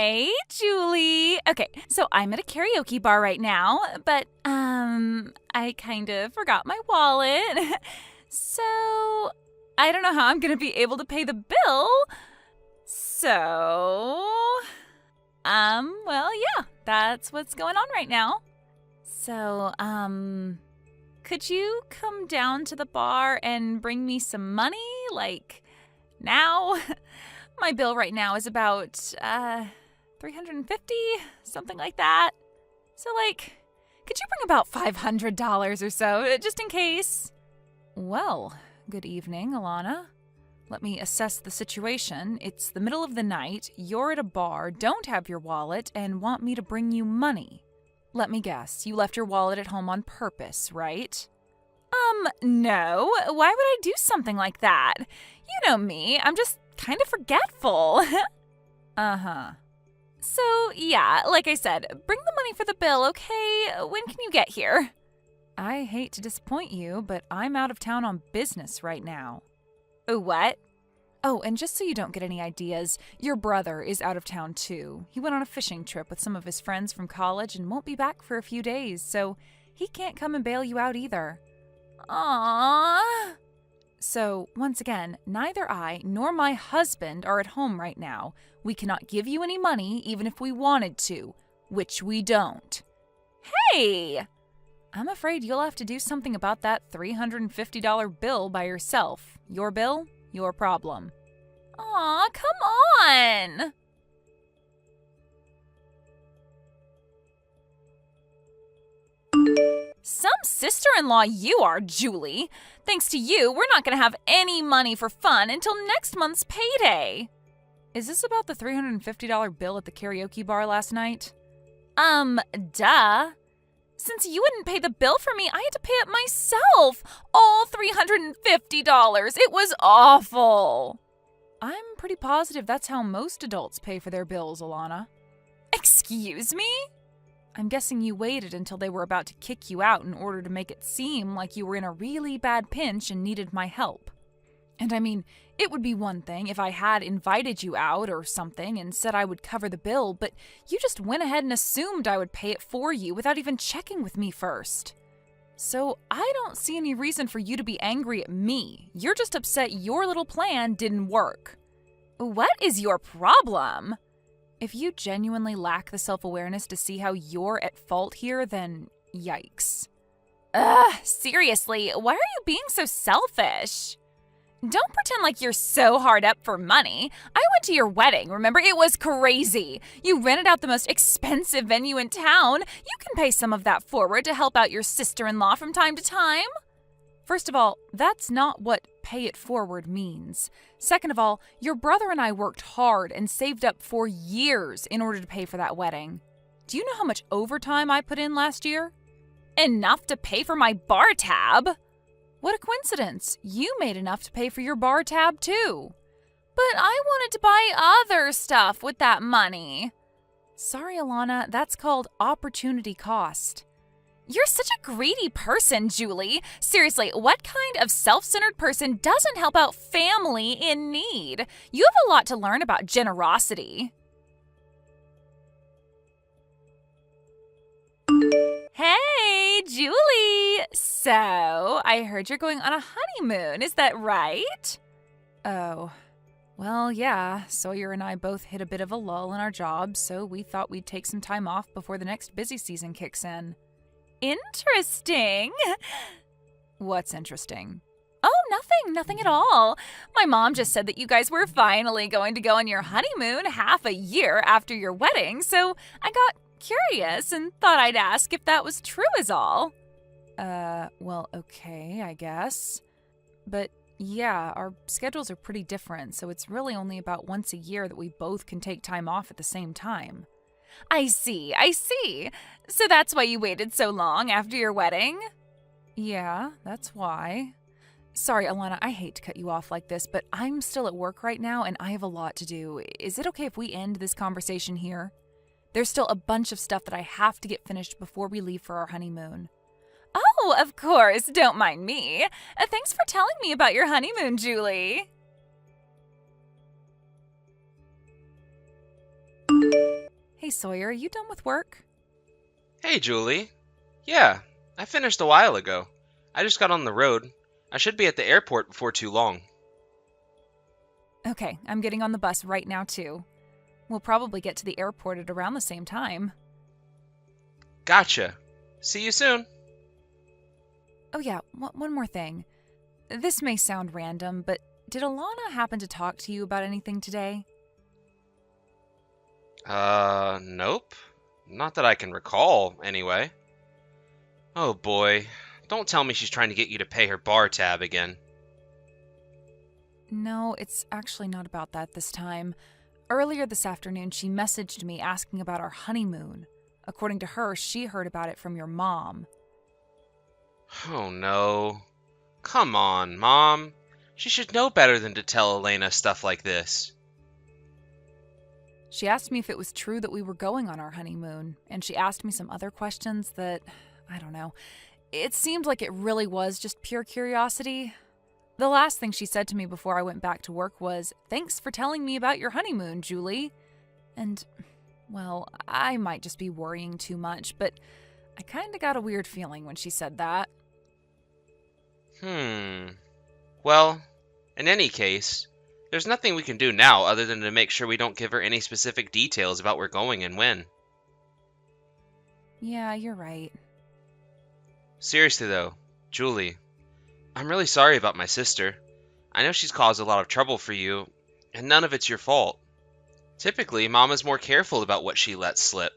Hey, Julie. Okay, so I'm at a karaoke bar right now, but, I kind of forgot my wallet. So, I don't know how I'm gonna be able to pay the bill. So, well, yeah, that's what's going on right now. So, could you come down to the bar and bring me some money, like, now? My bill right now is about, $350, something like that. So, like, could you bring about $500 or so, just in case? Well, good evening, Alana. Let me assess the situation. It's the middle of the night, you're at a bar, don't have your wallet, and want me to bring you money. Let me guess, you left your wallet at home on purpose, right? No. Why would I do something like that? You know me, I'm just kind of forgetful. Uh-huh. So, yeah, like I said, bring the money for the bill, okay? When can you get here? I hate to disappoint you, but I'm out of town on business right now. What? Oh, and just so you don't get any ideas, your brother is out of town too. He went on a fishing trip with some of his friends from college and won't be back for a few days, so he can't come and bail you out either. Aww. So, once again, neither I nor my husband are at home right now. We cannot give you any money even if we wanted to, which we don't. Hey! I'm afraid you'll have to do something about that $350 bill by yourself. Your bill, your problem. Aw, come on! Some sister-in-law you are, Julie. Thanks to you, we're not going to have any money for fun until next month's payday. Is this about the $350 bill at the karaoke bar last night? Duh. Since you wouldn't pay the bill for me, I had to pay it myself. All $350. It was awful. I'm pretty positive that's how most adults pay for their bills, Alana. Excuse me? I'm guessing you waited until they were about to kick you out in order to make it seem like you were in a really bad pinch and needed my help. And I mean, it would be one thing if I had invited you out or something and said I would cover the bill, but you just went ahead and assumed I would pay it for you without even checking with me first. So I don't see any reason for you to be angry at me. You're just upset your little plan didn't work. What is your problem? If you genuinely lack the self-awareness to see how you're at fault here, then yikes. Seriously, why are you being so selfish? Don't pretend like you're so hard up for money. I went to your wedding, remember? It was crazy. You rented out the most expensive venue in town. You can pay some of that forward to help out your sister-in-law from time to time. First of all, that's not what pay it forward means. Second of all, your brother and I worked hard and saved up for years in order to pay for that wedding. Do you know how much overtime I put in last year? Enough to pay for my bar tab. What a coincidence. You made enough to pay for your bar tab too. But I wanted to buy other stuff with that money. Sorry, Alana, that's called opportunity cost. You're such a greedy person, Julie. Seriously, what kind of self-centered person doesn't help out family in need? You have a lot to learn about generosity. Hey, Julie! So, I heard you're going on a honeymoon, is that right? Oh, well, yeah, Sawyer and I both hit a bit of a lull in our jobs, so we thought we'd take some time off before the next busy season kicks in. Interesting. What's interesting? Oh, nothing at all. My mom just said that you guys were finally going to go on your honeymoon half a year after your wedding, so I got curious and thought I'd ask if that was true is all. Well, okay, I guess. But yeah, our schedules are pretty different, so it's really only about once a year that we both can take time off at the same time. I see. So that's why you waited so long after your wedding? Yeah, that's why. Sorry, Alana, I hate to cut you off like this, but I'm still at work right now and I have a lot to do. Is it okay if we end this conversation here? There's still a bunch of stuff that I have to get finished before we leave for our honeymoon. Oh, of course. Don't mind me. Thanks for telling me about your honeymoon, Julie. Hey Sawyer, are you done with work? Hey, Julie. Yeah, I finished a while ago. I just got on the road. I should be at the airport before too long. Okay, I'm getting on the bus right now too. We'll probably get to the airport at around the same time. Gotcha. See you soon. Oh yeah, one more thing. This may sound random, but did Alana happen to talk to you about anything today? Nope. Not that I can recall, anyway. Oh boy. Don't tell me she's trying to get you to pay her bar tab again. No, it's actually not about that this time. Earlier this afternoon, she messaged me asking about our honeymoon. According to her, she heard about it from your mom. Oh no. Come on, Mom. She should know better than to tell Elena stuff like this. She asked me if it was true that we were going on our honeymoon, and she asked me some other questions that, I don't know. It seemed like it really was just pure curiosity. The last thing she said to me before I went back to work was, "Thanks for telling me about your honeymoon, Julie." And, well, I might just be worrying too much, but I kinda got a weird feeling when she said that. Well, in any case, there's nothing we can do now other than to make sure we don't give her any specific details about where we're going and when. Yeah, you're right. Seriously though, Julie, I'm really sorry about my sister. I know she's caused a lot of trouble for you, and none of it's your fault. Typically, Mama's more careful about what she lets slip.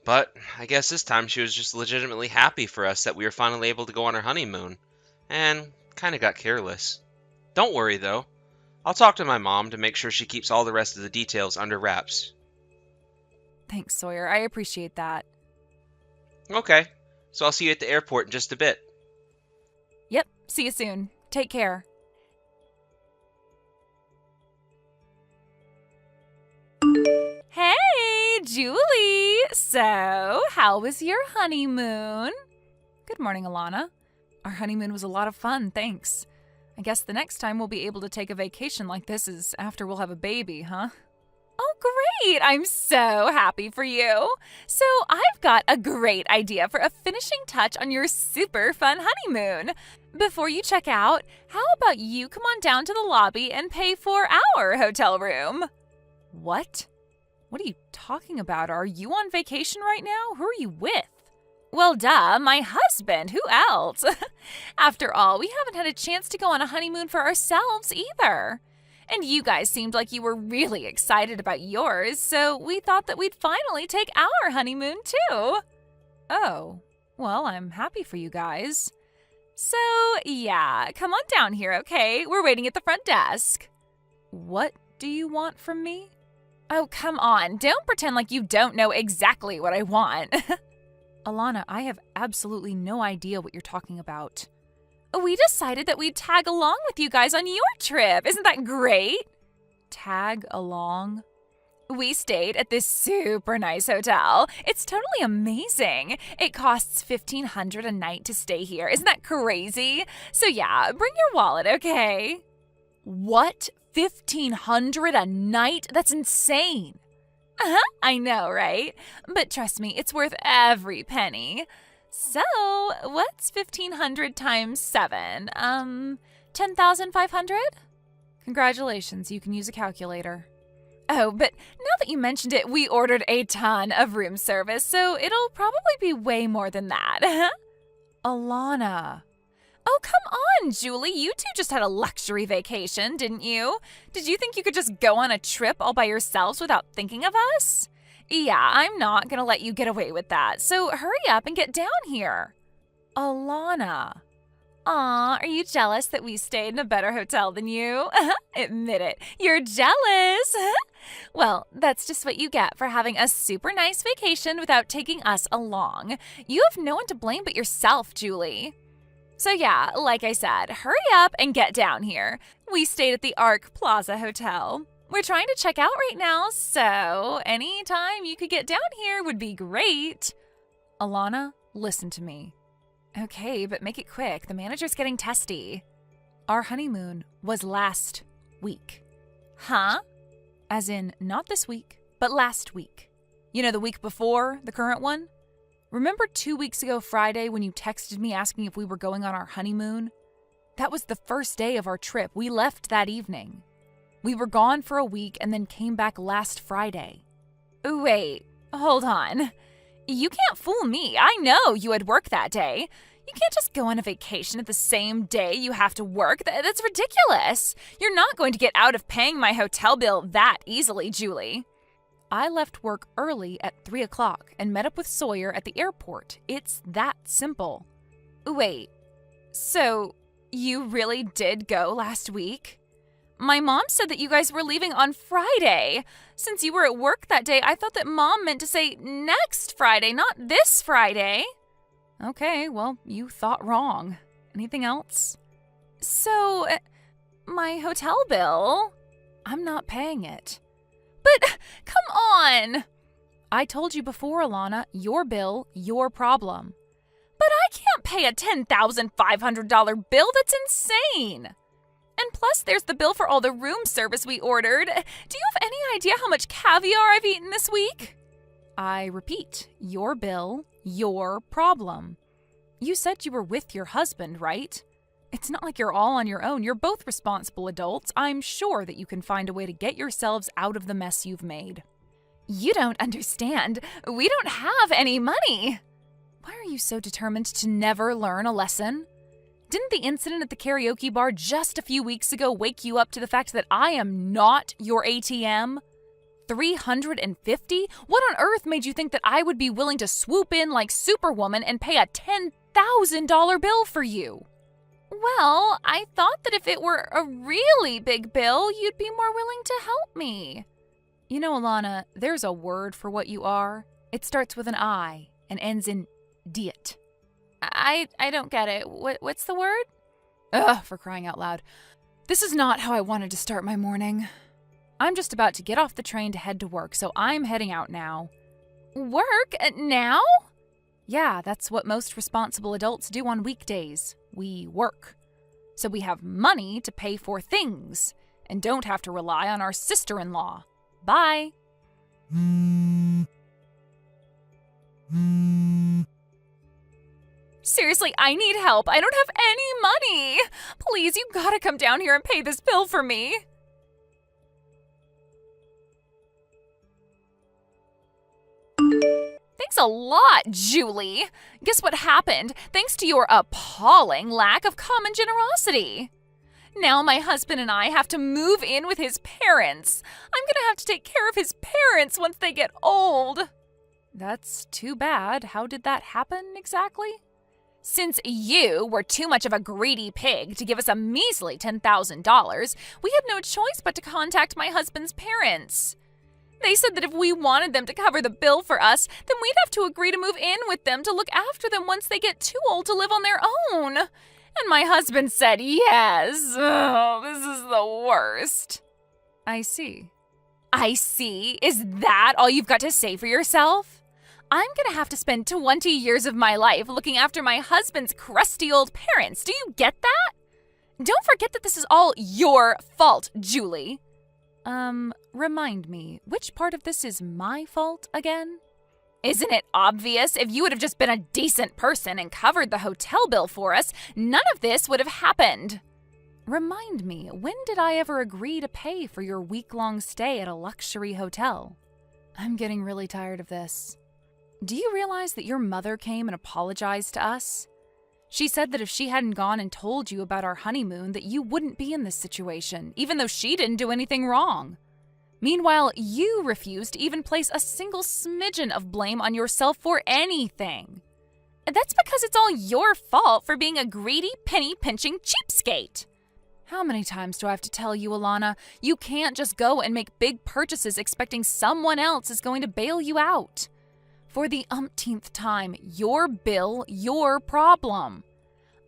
But I guess this time she was just legitimately happy for us that we were finally able to go on our honeymoon, and kinda got careless. Don't worry though. I'll talk to my mom to make sure she keeps all the rest of the details under wraps. Thanks, Sawyer. I appreciate that. Okay, so I'll see you at the airport in just a bit. Yep, see you soon. Take care. Hey, Julie! So, how was your honeymoon? Good morning, Alana. Our honeymoon was a lot of fun, thanks. I guess the next time we'll be able to take a vacation like this is after we'll have a baby, huh? Oh, great! I'm so happy for you. So, I've got a great idea for a finishing touch on your super fun honeymoon. Before you check out, how about you come on down to the lobby and pay for our hotel room? What? What are you talking about? Are you on vacation right now? Who are you with? Well, duh, my husband. Who else? After all, we haven't had a chance to go on a honeymoon for ourselves either. And you guys seemed like you were really excited about yours, so we thought that we'd finally take our honeymoon too. Oh, well, I'm happy for you guys. So, yeah, come on down here, okay? We're waiting at the front desk. What do you want from me? Oh, come on. Don't pretend like you don't know exactly what I want. Alana, I have absolutely no idea what you're talking about. We decided that we'd tag along with you guys on your trip. Isn't that great? Tag along? We stayed at this super nice hotel. It's totally amazing. It costs $1,500 a night to stay here. Isn't that crazy? So yeah, bring your wallet, okay? What? $1,500 a night? That's insane. I know, right? But trust me, it's worth every penny. So, what's 1,500 times 7? 10,500? Congratulations, you can use a calculator. Oh, but now that you mentioned it, we ordered a ton of room service, so it'll probably be way more than that. Alana. Oh, come on, Julie. You two just had a luxury vacation, didn't you? Did you think you could just go on a trip all by yourselves without thinking of us? Yeah, I'm not going to let you get away with that, so hurry up and get down here. Alana. Aw, are you jealous that we stayed in a better hotel than you? Admit it, you're jealous. Well, that's just what you get for having a super nice vacation without taking us along. You have no one to blame but yourself, Julie. So yeah, like I said, hurry up and get down here. We stayed at the Arc Plaza Hotel. We're trying to check out right now, so any time you could get down here would be great. Alana, listen to me. Okay, but make it quick. The manager's getting testy. Our honeymoon was last week. Huh? As in, not this week, but last week. You know, the week before the current one? Remember 2 weeks ago Friday when you texted me asking if we were going on our honeymoon? That was the first day of our trip. We left that evening. We were gone for a week and then came back last Friday. Wait, hold on. You can't fool me. I know you had work that day. You can't just go on a vacation at the same day you have to work. That's ridiculous. You're not going to get out of paying my hotel bill that easily, Julie. I left work early at 3 o'clock and met up with Sawyer at the airport. It's that simple. Wait, so you really did go last week? My mom said that you guys were leaving on Friday. Since you were at work that day, I thought that Mom meant to say next Friday, not this Friday. Okay, well, you thought wrong. Anything else? So, my hotel bill? I'm not paying it. But, come on! I told you before, Alana, your bill, your problem. But I can't pay a $10,500 bill. That's insane. And plus, there's the bill for all the room service we ordered. Do you have any idea how much caviar I've eaten this week? I repeat, your bill, your problem. You said you were with your husband, right? It's not like you're all on your own. You're both responsible adults. I'm sure that you can find a way to get yourselves out of the mess you've made. You don't understand. We don't have any money. Why are you so determined to never learn a lesson? Didn't the incident at the karaoke bar just a few weeks ago wake you up to the fact that I am not your ATM? $350? What on earth made you think that I would be willing to swoop in like Superwoman and pay a $10,000 bill for you? Well, I thought that if it were a really big bill, you'd be more willing to help me. You know, Alana, there's a word for what you are. It starts with an I and ends in diet. I don't get it. What's the word? Ugh, for crying out loud. This is not how I wanted to start my morning. I'm just about to get off the train to head to work, so I'm heading out now. Work? Now? Yeah, that's what most responsible adults do on weekdays. We work. So we have money to pay for things and don't have to rely on our sister-in-law. Bye. Seriously, I need help. I don't have any money. Please, you gotta come down here and pay this bill for me. Thanks a lot, Julie. Guess what happened? Thanks to your appalling lack of common generosity. Now my husband and I have to move in with his parents. I'm gonna have to take care of his parents once they get old. That's too bad. How did that happen exactly? Since you were too much of a greedy pig to give us a measly $10,000, we had no choice but to contact my husband's parents. They said that if we wanted them to cover the bill for us, then we'd have to agree to move in with them to look after them once they get too old to live on their own. And my husband said yes. Oh, this is the worst. I see. I see? Is that all you've got to say for yourself? I'm gonna have to spend 20 years of my life looking after my husband's crusty old parents. Do you get that? Don't forget that this is all your fault, Julie. Remind me, which part of this is my fault again? Isn't it obvious? If you would have just been a decent person and covered the hotel bill for us, none of this would have happened. Remind me, when did I ever agree to pay for your week-long stay at a luxury hotel? I'm getting really tired of this. Do you realize that your mother came and apologized to us? She said that if she hadn't gone and told you about our honeymoon, that you wouldn't be in this situation, even though she didn't do anything wrong. Meanwhile, you refused to even place a single smidgen of blame on yourself for anything. That's because it's all your fault for being a greedy, penny-pinching cheapskate. How many times do I have to tell you, Alana, you can't just go and make big purchases expecting someone else is going to bail you out? For the umpteenth time, your bill, your problem.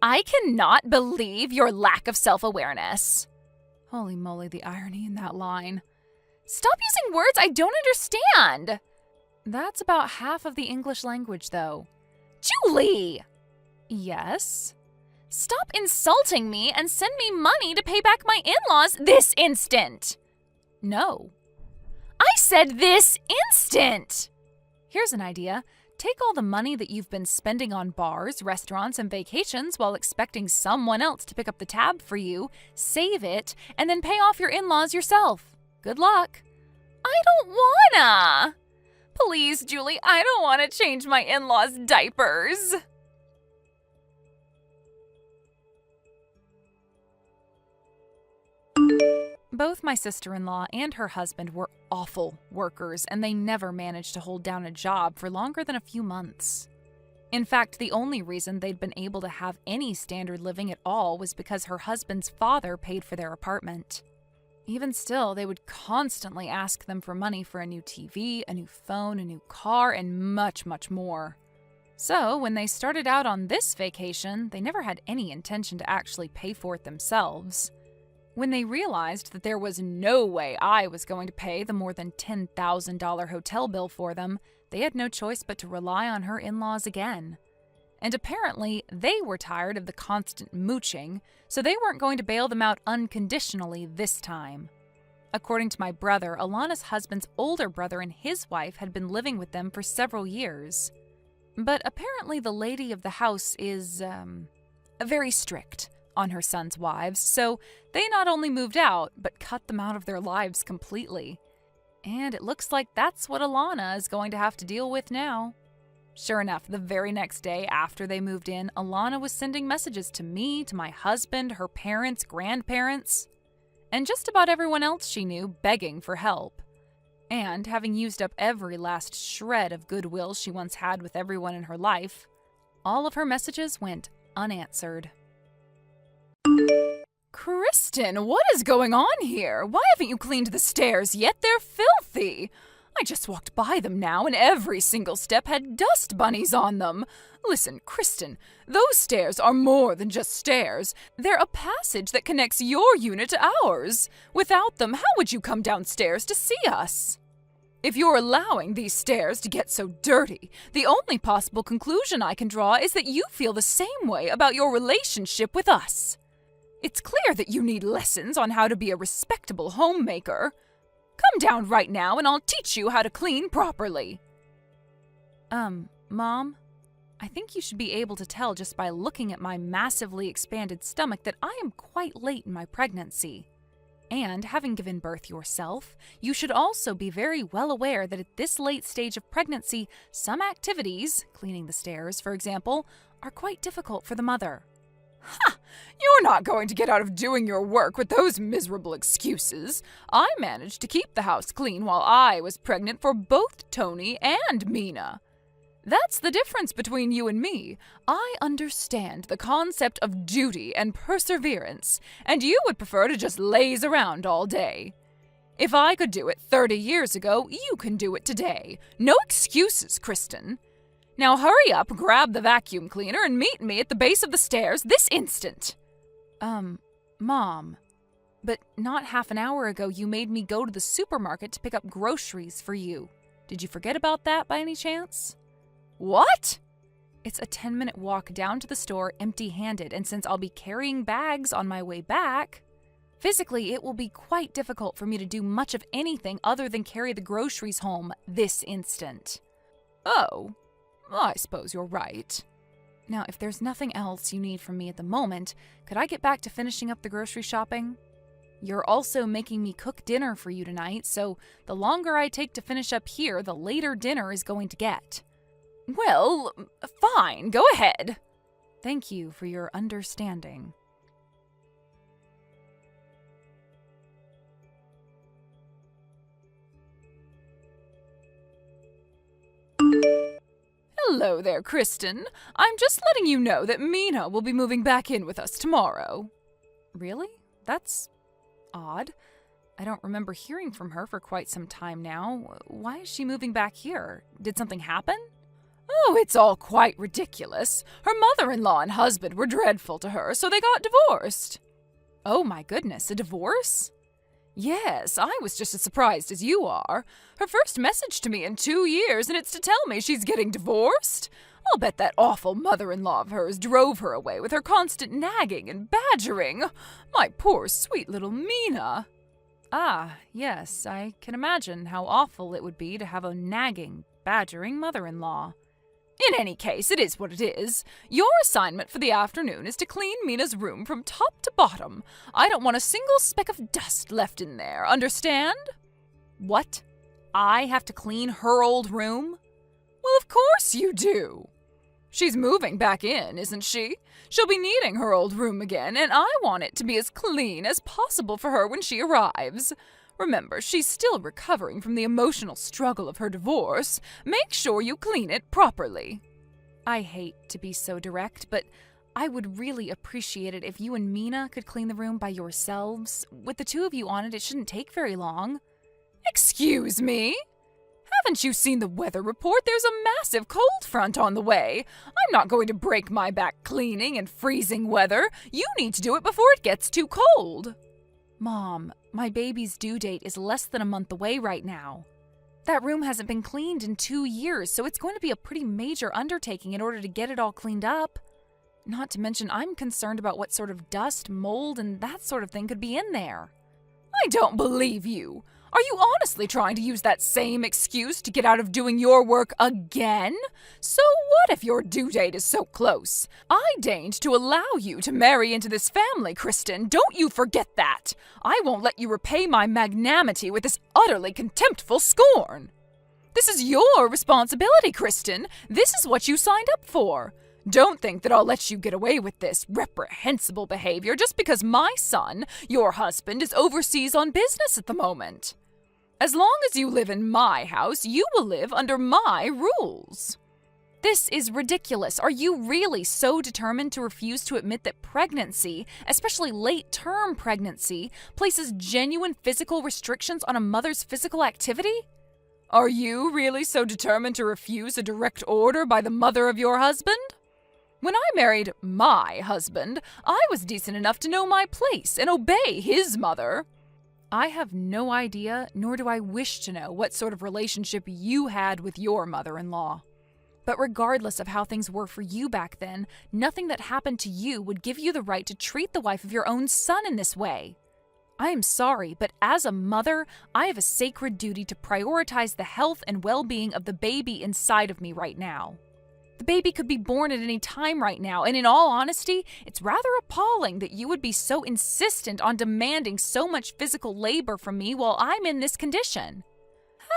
I cannot believe your lack of self-awareness. Holy moly, the irony in that line. Stop using words I don't understand. That's about half of the English language, though. Julie! Yes? Stop insulting me and send me money to pay back my in-laws this instant. No. I said this instant. Here's an idea. Take all the money that you've been spending on bars, restaurants, and vacations while expecting someone else to pick up the tab for you, save it, and then pay off your in-laws yourself. Good luck. I don't wanna! Please, Julie, I don't want to change my in-laws' diapers. Both my sister-in-law and her husband were awful workers, and they never managed to hold down a job for longer than a few months. In fact, the only reason they'd been able to have any standard living at all was because her husband's father paid for their apartment. Even still, they would constantly ask them for money for a new TV, a new phone, a new car, and much, much more. So, when they started out on this vacation, they never had any intention to actually pay for it themselves. When they realized that there was no way I was going to pay the more than $10,000 hotel bill for them, they had no choice but to rely on her in-laws again. And apparently, they were tired of the constant mooching, so they weren't going to bail them out unconditionally this time. According to my brother, Alana's husband's older brother and his wife had been living with them for several years. But apparently the lady of the house is, very strict on her son's wives, so they not only moved out, but cut them out of their lives completely. And it looks like that's what Alana is going to have to deal with now. Sure enough, the very next day after they moved in, Alana was sending messages to me, to my husband, her parents, grandparents, and just about everyone else she knew, begging for help. And having used up every last shred of goodwill she once had with everyone in her life, all of her messages went unanswered. Kristen, what is going on here? Why haven't you cleaned the stairs yet? They're filthy. I just walked by them now, and every single step had dust bunnies on them. Listen, Kristen, those stairs are more than just stairs. They're a passage that connects your unit to ours. Without them, how would you come downstairs to see us? If you're allowing these stairs to get so dirty, the only possible conclusion I can draw is that you feel the same way about your relationship with us. It's clear that you need lessons on how to be a respectable homemaker. Come down right now and I'll teach you how to clean properly. Mom, I think you should be able to tell just by looking at my massively expanded stomach that I am quite late in my pregnancy. And having given birth yourself, you should also be very well aware that at this late stage of pregnancy, some activities, cleaning the stairs, for example, are quite difficult for the mother. Ha! You're not going to get out of doing your work with those miserable excuses. I managed to keep the house clean while I was pregnant for both Tony and Mina. That's the difference between you and me. I understand the concept of duty and perseverance, and you would prefer to just laze around all day. If I could do it 30 years ago, you can do it today. No excuses, Kristen. Now hurry up, grab the vacuum cleaner, and meet me at the base of the stairs this instant. Mom, but not half an hour ago you made me go to the supermarket to pick up groceries for you. Did you forget about that by any chance? What? It's a 10-minute walk down to the store empty-handed, and since I'll be carrying bags on my way back, physically it will be quite difficult for me to do much of anything other than carry the groceries home this instant. Oh, I suppose you're right. Now, if there's nothing else you need from me at the moment, could I get back to finishing up the grocery shopping? You're also making me cook dinner for you tonight, so the longer I take to finish up here, the later dinner is going to get. Well, fine, go ahead. Thank you for your understanding. Hello there, Kristen. I'm just letting you know that Mina will be moving back in with us tomorrow. Really? That's odd. I don't remember hearing from her for quite some time now. Why is she moving back here? Did something happen? Oh, it's all quite ridiculous. Her mother-in-law and husband were dreadful to her, so they got divorced. Oh my goodness, a divorce? Yes, I was just as surprised as you are. Her first message to me in 2 years, and it's to tell me she's getting divorced. I'll bet that awful mother-in-law of hers drove her away with her constant nagging and badgering. My poor, sweet little Mina. Ah, yes, I can imagine how awful it would be to have a nagging, badgering mother-in-law. In any case, it is what it is. Your assignment for the afternoon is to clean Mina's room from top to bottom. I don't want a single speck of dust left in there, understand? What? I have to clean her old room? Well, of course you do. She's moving back in, isn't she? She'll be needing her old room again, and I want it to be as clean as possible for her when she arrives. Remember, she's still recovering from the emotional struggle of her divorce. Make sure you clean it properly. I hate to be so direct, but I would really appreciate it if you and Mina could clean the room by yourselves. With the two of you on it, it shouldn't take very long. Excuse me? Haven't you seen the weather report? There's a massive cold front on the way. I'm not going to break my back cleaning in freezing weather. You need to do it before it gets too cold. Mom, my baby's due date is less than a month away right now. That room hasn't been cleaned in 2 years, so it's going to be a pretty major undertaking in order to get it all cleaned up. Not to mention, I'm concerned about what sort of dust, mold, and that sort of thing could be in there. I don't believe you. Are you honestly trying to use that same excuse to get out of doing your work again? So what if your due date is so close? I deigned to allow you to marry into this family, Kristen. Don't you forget that. I won't let you repay my magnanimity with this utterly contemptful scorn. This is your responsibility, Kristen. This is what you signed up for. Don't think that I'll let you get away with this reprehensible behavior just because my son, your husband, is overseas on business at the moment. As long as you live in my house, you will live under my rules. This is ridiculous. Are you really so determined to refuse to admit that pregnancy, especially late-term pregnancy, places genuine physical restrictions on a mother's physical activity? Are you really so determined to refuse a direct order by the mother of your husband? When I married my husband, I was decent enough to know my place and obey his mother. I have no idea, nor do I wish to know, what sort of relationship you had with your mother-in-law. But regardless of how things were for you back then, nothing that happened to you would give you the right to treat the wife of your own son in this way. I am sorry, but as a mother, I have a sacred duty to prioritize the health and well-being of the baby inside of me right now. The baby could be born at any time right now, and in all honesty, it's rather appalling that you would be so insistent on demanding so much physical labor from me while I'm in this condition.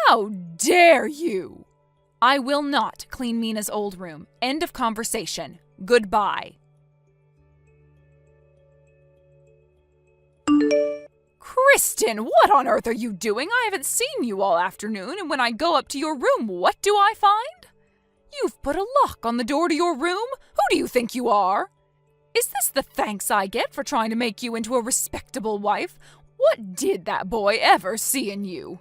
How dare you! I will not clean Mina's old room. End of conversation. Goodbye. Kristen, what on earth are you doing? I haven't seen you all afternoon, and when I go up to your room, what do I find? You've put a lock on the door to your room? Who do you think you are? Is this the thanks I get for trying to make you into a respectable wife? What did that boy ever see in you?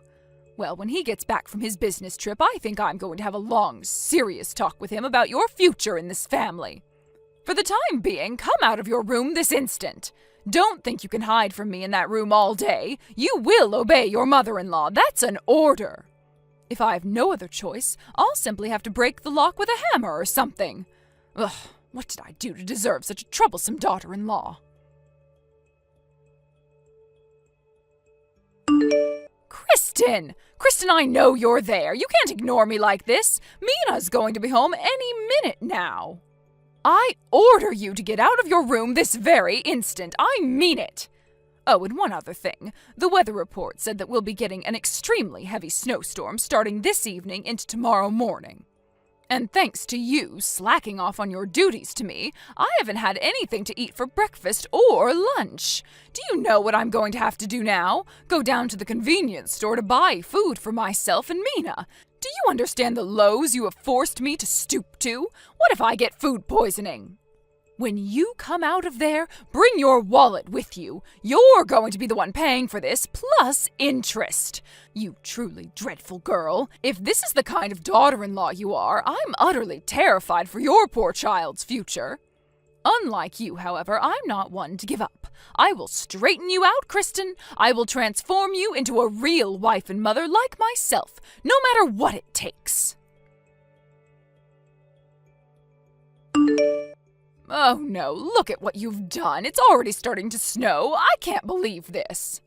Well, when he gets back from his business trip, I think I'm going to have a long, serious talk with him about your future in this family. For the time being, come out of your room this instant. Don't think you can hide from me in that room all day. You will obey your mother-in-law. That's an order. If I have no other choice, I'll simply have to break the lock with a hammer or something. Ugh, what did I do to deserve such a troublesome daughter-in-law? Kristen! Kristen, I know you're there. You can't ignore me like this. Mina's going to be home any minute now. I order you to get out of your room this very instant. I mean it. Oh, and one other thing. The weather report said that we'll be getting an extremely heavy snowstorm starting this evening into tomorrow morning. And thanks to you slacking off on your duties to me, I haven't had anything to eat for breakfast or lunch. Do you know what I'm going to have to do now? Go down to the convenience store to buy food for myself and Mina. Do you understand the lows you have forced me to stoop to? What if I get food poisoning? When you come out of there, bring your wallet with you. You're going to be the one paying for this, plus interest. You truly dreadful girl. If this is the kind of daughter-in-law you are, I'm utterly terrified for your poor child's future. Unlike you, however, I'm not one to give up. I will straighten you out, Kristen. I will transform you into a real wife and mother like myself, no matter what it takes. Oh no, look at what you've done. It's already starting to snow. I can't believe this.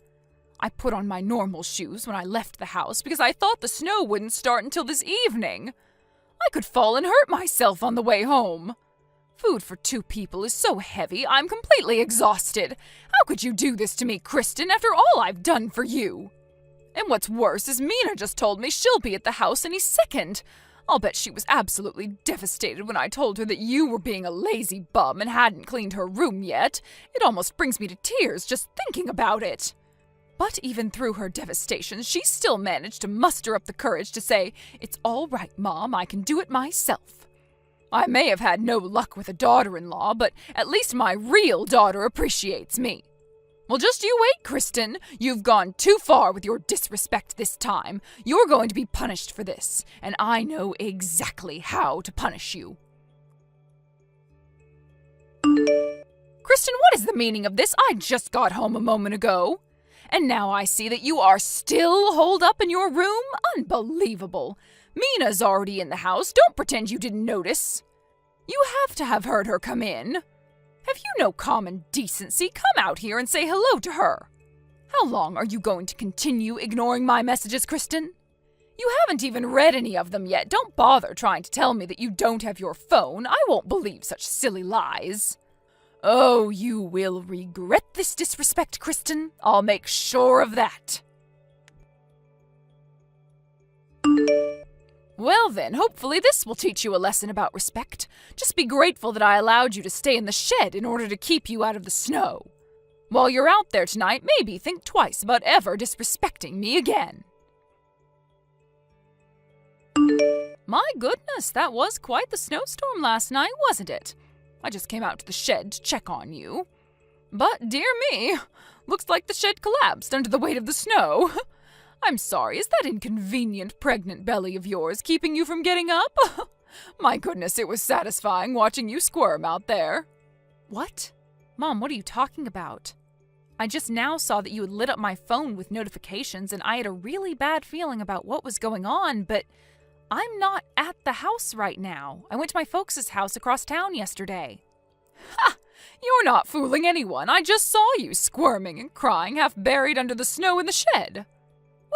I put on my normal shoes when I left the house because I thought the snow wouldn't start until this evening. I could fall and hurt myself on the way home. Food for 2 people is so heavy, I'm completely exhausted. How could you do this to me, Kristen, after all I've done for you? And what's worse is Mina just told me she'll be at the house any second. I'll bet she was absolutely devastated when I told her that you were being a lazy bum and hadn't cleaned her room yet. It almost brings me to tears just thinking about it. But even through her devastation, she still managed to muster up the courage to say, "It's all right, Mom, I can do it myself." I may have had no luck with a daughter-in-law, but at least my real daughter appreciates me. Well, just you wait, Kristen. You've gone too far with your disrespect this time. You're going to be punished for this, and I know exactly how to punish you. Kristen, what is the meaning of this? I just got home a moment ago. And now I see that you are still holed up in your room? Unbelievable. Mina's already in the house. Don't pretend you didn't notice. You have to have heard her come in. Have you no common decency? Come out here and say hello to her. How long are you going to continue ignoring my messages, Kristen? You haven't even read any of them yet. Don't bother trying to tell me that you don't have your phone. I won't believe such silly lies. Oh, you will regret this disrespect, Kristen. I'll make sure of that. Well then, hopefully this will teach you a lesson about respect. Just be grateful that I allowed you to stay in the shed in order to keep you out of the snow. While you're out there tonight, maybe think twice about ever disrespecting me again. My goodness, that was quite the snowstorm last night, wasn't it? I just came out to the shed to check on you. But, dear me, looks like the shed collapsed under the weight of the snow. I'm sorry, is that inconvenient pregnant belly of yours keeping you from getting up? My goodness, it was satisfying watching you squirm out there. What? Mom, what are you talking about? I just now saw that you had lit up my phone with notifications and I had a really bad feeling about what was going on, but I'm not at the house right now. I went to my folks' house across town yesterday. Ha! You're not fooling anyone. I just saw you squirming and crying half buried under the snow in the shed.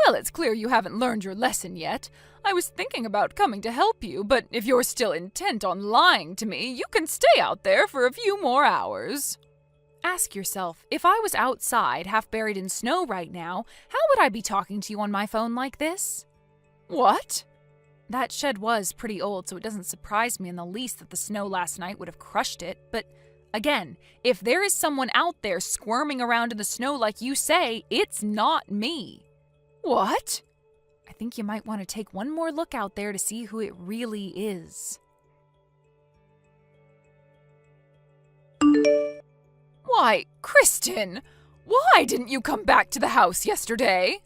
Well, it's clear you haven't learned your lesson yet. I was thinking about coming to help you, but if you're still intent on lying to me, you can stay out there for a few more hours. Ask yourself, if I was outside, half buried in snow right now, how would I be talking to you on my phone like this? What? That shed was pretty old, so it doesn't surprise me in the least that the snow last night would have crushed it, but again, if there is someone out there squirming around in the snow like you say, it's not me. What? I think you might want to take one more look out there to see who it really is. Why, Kristen, why didn't you come back to the house yesterday?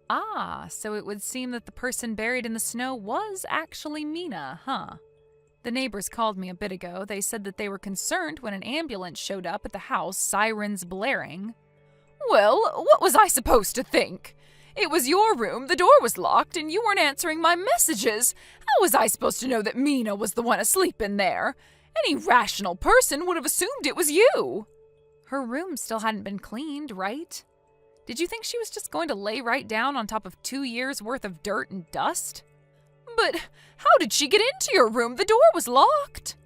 Ah, so it would seem that the person buried in the snow was actually Mina, huh? The neighbors called me a bit ago. They said that they were concerned when an ambulance showed up at the house, sirens blaring. Well, what was I supposed to think? It was your room, the door was locked, and you weren't answering my messages. How was I supposed to know that Mina was the one asleep in there? Any rational person would have assumed it was you. Her room still hadn't been cleaned, right? Did you think she was just going to lay right down on top of 2 years' worth of dirt and dust? But how did she get into your room? The door was locked.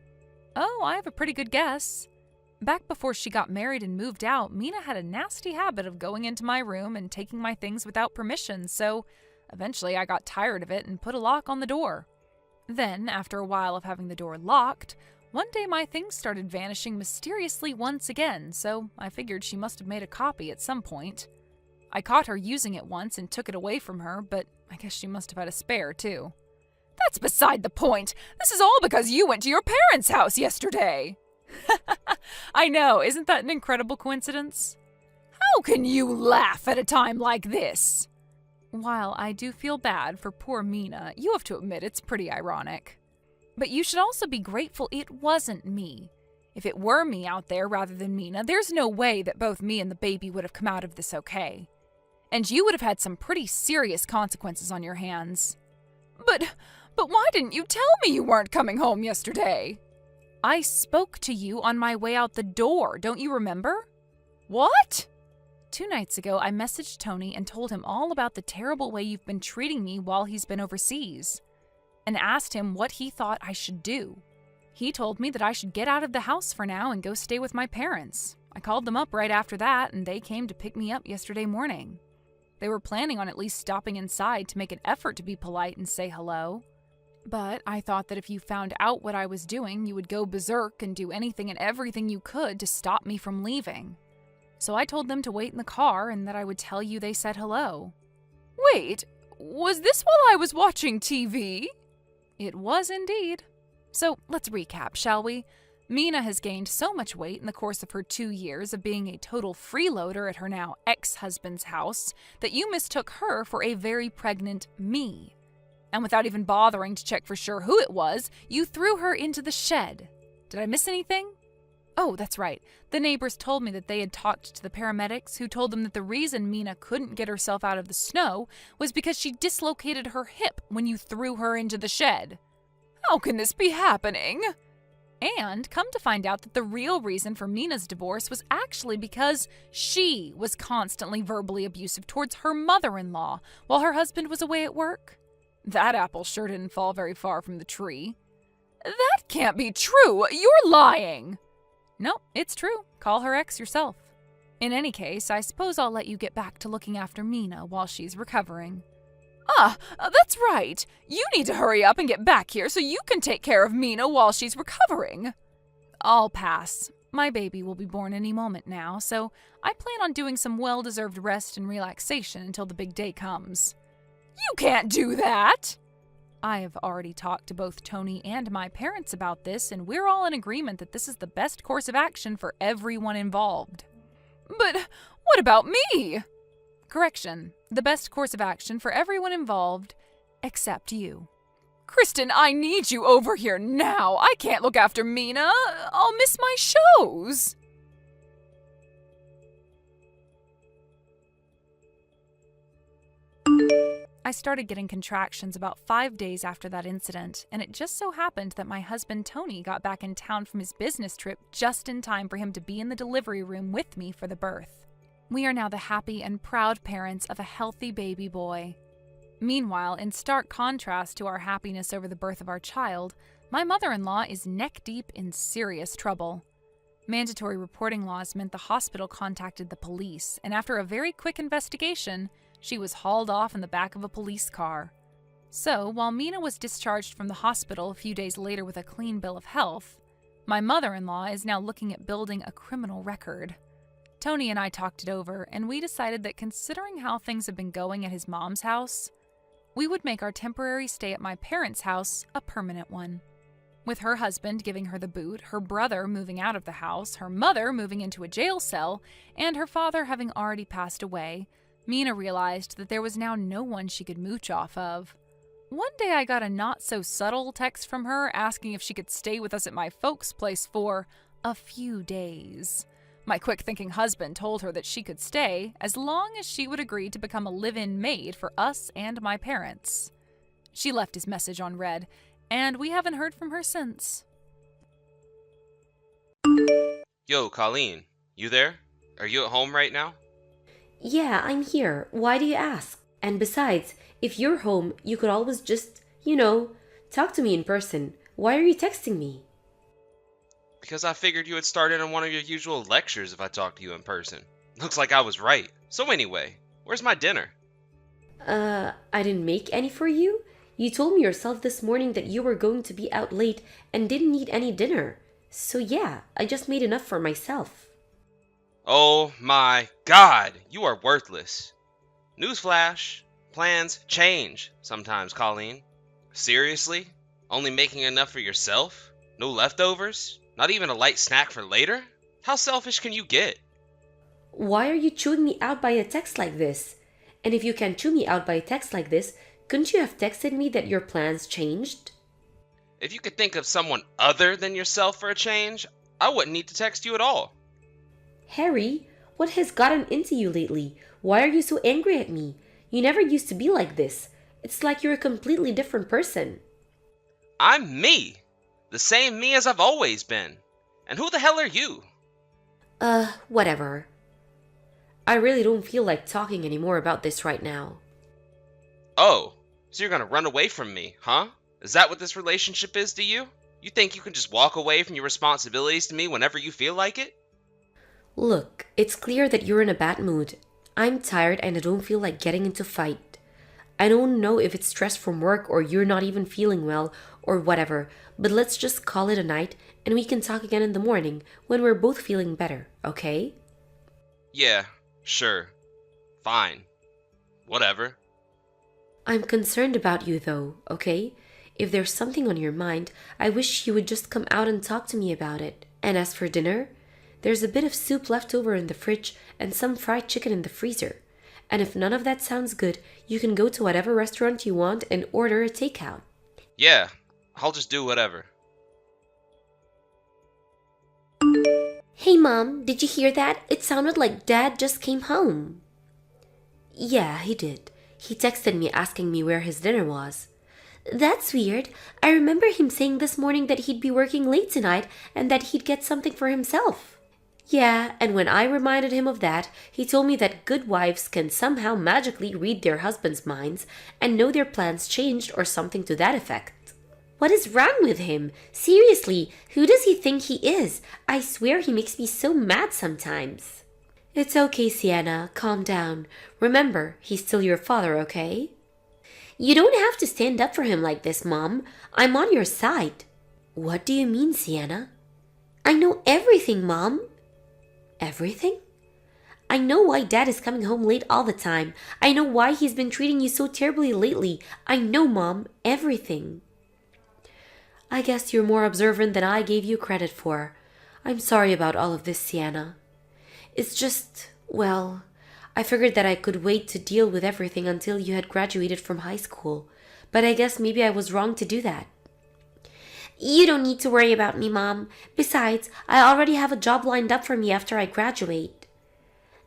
Oh, I have a pretty good guess. Back before she got married and moved out, Mina had a nasty habit of going into my room and taking my things without permission, so eventually I got tired of it and put a lock on the door. Then, after a while of having the door locked, one day my things started vanishing mysteriously once again, so I figured she must have made a copy at some point. I caught her using it once and took it away from her, but I guess she must have had a spare, too. That's beside the point. This is all because you went to your parents' house yesterday. I know, isn't that an incredible coincidence? How can you laugh at a time like this? While I do feel bad for poor Mina, you have to admit it's pretty ironic. But you should also be grateful it wasn't me. If it were me out there rather than Mina, there's no way that both me and the baby would have come out of this okay. And you would have had some pretty serious consequences on your hands. But why didn't you tell me you weren't coming home yesterday? I spoke to you on my way out the door, don't you remember? What? 2 nights ago, I messaged Tony and told him all about the terrible way you've been treating me while he's been overseas, and asked him what he thought I should do. He told me that I should get out of the house for now and go stay with my parents. I called them up right after that, and they came to pick me up yesterday morning. They were planning on at least stopping inside to make an effort to be polite and say hello. But I thought that if you found out what I was doing, you would go berserk and do anything and everything you could to stop me from leaving. So I told them to wait in the car and that I would tell you they said hello. Wait, was this while I was watching TV? It was indeed. So let's recap, shall we? Mina has gained so much weight in the course of her 2 years of being a total freeloader at her now ex-husband's house that you mistook her for a very pregnant me. And without even bothering to check for sure who it was, you threw her into the shed. Did I miss anything? Oh, that's right. The neighbors told me that they had talked to the paramedics, who told them that the reason Mina couldn't get herself out of the snow was because she dislocated her hip when you threw her into the shed. How can this be happening? And come to find out that the real reason for Mina's divorce was actually because she was constantly verbally abusive towards her mother-in-law while her husband was away at work. That apple sure didn't fall very far from the tree. That can't be true! You're lying! No, it's true. Call her ex yourself. In any case, I suppose I'll let you get back to looking after Mina while she's recovering. That's right. You need to hurry up and get back here so you can take care of Mina while she's recovering. I'll pass. My baby will be born any moment now, so I plan on doing some well-deserved rest and relaxation until the big day comes. You can't do that! I have already talked to both Tony and my parents about this, and we're all in agreement that this is the best course of action for everyone involved. But what about me? Correction. The best course of action for everyone involved, except you. Kristen, I need you over here now. I can't look after Mina. I'll miss my shows. I started getting contractions about 5 days after that incident, and it just so happened that my husband Tony got back in town from his business trip just in time for him to be in the delivery room with me for the birth. We are now the happy and proud parents of a healthy baby boy. Meanwhile, in stark contrast to our happiness over the birth of our child, my mother-in-law is neck-deep in serious trouble. Mandatory reporting laws meant the hospital contacted the police, and after a very quick investigation, she was hauled off in the back of a police car. So, while Mina was discharged from the hospital a few days later with a clean bill of health, my mother-in-law is now looking at building a criminal record. Tony and I talked it over, and we decided that considering how things have been going at his mom's house, we would make our temporary stay at my parents' house a permanent one. With her husband giving her the boot, her brother moving out of the house, her mother moving into a jail cell, and her father having already passed away, Mina realized that there was now no one she could mooch off of. One day I got a not-so-subtle text from her asking if she could stay with us at my folks' place for a few days. My quick-thinking husband told her that she could stay as long as she would agree to become a live-in maid for us and my parents. She left his message unread, and we haven't heard from her since. Yo, Colleen, you there? Are you at home right now? Yeah, I'm here. Why do you ask? And besides, if you're home, you could always just, talk to me in person. Why are you texting me? Because I figured you would start in on one of your usual lectures if I talked to you in person. Looks like I was right. So anyway, where's my dinner? I didn't make any for you? You told me yourself this morning that you were going to be out late and didn't need any dinner. So yeah, I just made enough for myself. Oh my God, you are worthless. Newsflash, plans change sometimes, Colleen. Seriously? Only making enough for yourself? No leftovers? Not even a light snack for later? How selfish can you get? Why are you chewing me out by a text like this? And if you can chew me out by a text like this, couldn't you have texted me that your plans changed? If you could think of someone other than yourself for a change, I wouldn't need to text you at all. Harry, what has gotten into you lately? Why are you so angry at me? You never used to be like this. It's like you're a completely different person. I'm me. The same me as I've always been. And who the hell are you? Whatever. I really don't feel like talking anymore about this right now. Oh, so you're gonna run away from me, huh? Is that what this relationship is to you? You think you can just walk away from your responsibilities to me whenever you feel like it? Look, it's clear that you're in a bad mood. I'm tired and I don't feel like getting into a fight. I don't know if it's stress from work or you're not even feeling well or whatever, but let's just call it a night and we can talk again in the morning when we're both feeling better, okay? Yeah, sure. Fine. Whatever. I'm concerned about you though, okay? If there's something on your mind, I wish you would just come out and talk to me about it. And as for dinner, there's a bit of soup left over in the fridge and some fried chicken in the freezer. And if none of that sounds good, you can go to whatever restaurant you want and order a takeout. Yeah, I'll just do whatever. Hey Mom, did you hear that? It sounded like Dad just came home. Yeah, he did. He texted me asking me where his dinner was. That's weird. I remember him saying this morning that he'd be working late tonight and that he'd get something for himself. Yeah, and when I reminded him of that, he told me that good wives can somehow magically read their husbands' minds and know their plans changed or something to that effect. What is wrong with him? Seriously, who does he think he is? I swear he makes me so mad sometimes. It's okay, Sienna. Calm down. Remember, he's still your father, okay? You don't have to stand up for him like this, Mom. I'm on your side. What do you mean, Sienna? I know everything, Mom. Everything? I know why Dad is coming home late all the time. I know why he's been treating you so terribly lately. I know, Mom, everything. I guess you're more observant than I gave you credit for. I'm sorry about all of this, Sienna. It's just, well, I figured that I could wait to deal with everything until you had graduated from high school. But I guess maybe I was wrong to do that. You don't need to worry about me, Mom. Besides, I already have a job lined up for me after I graduate.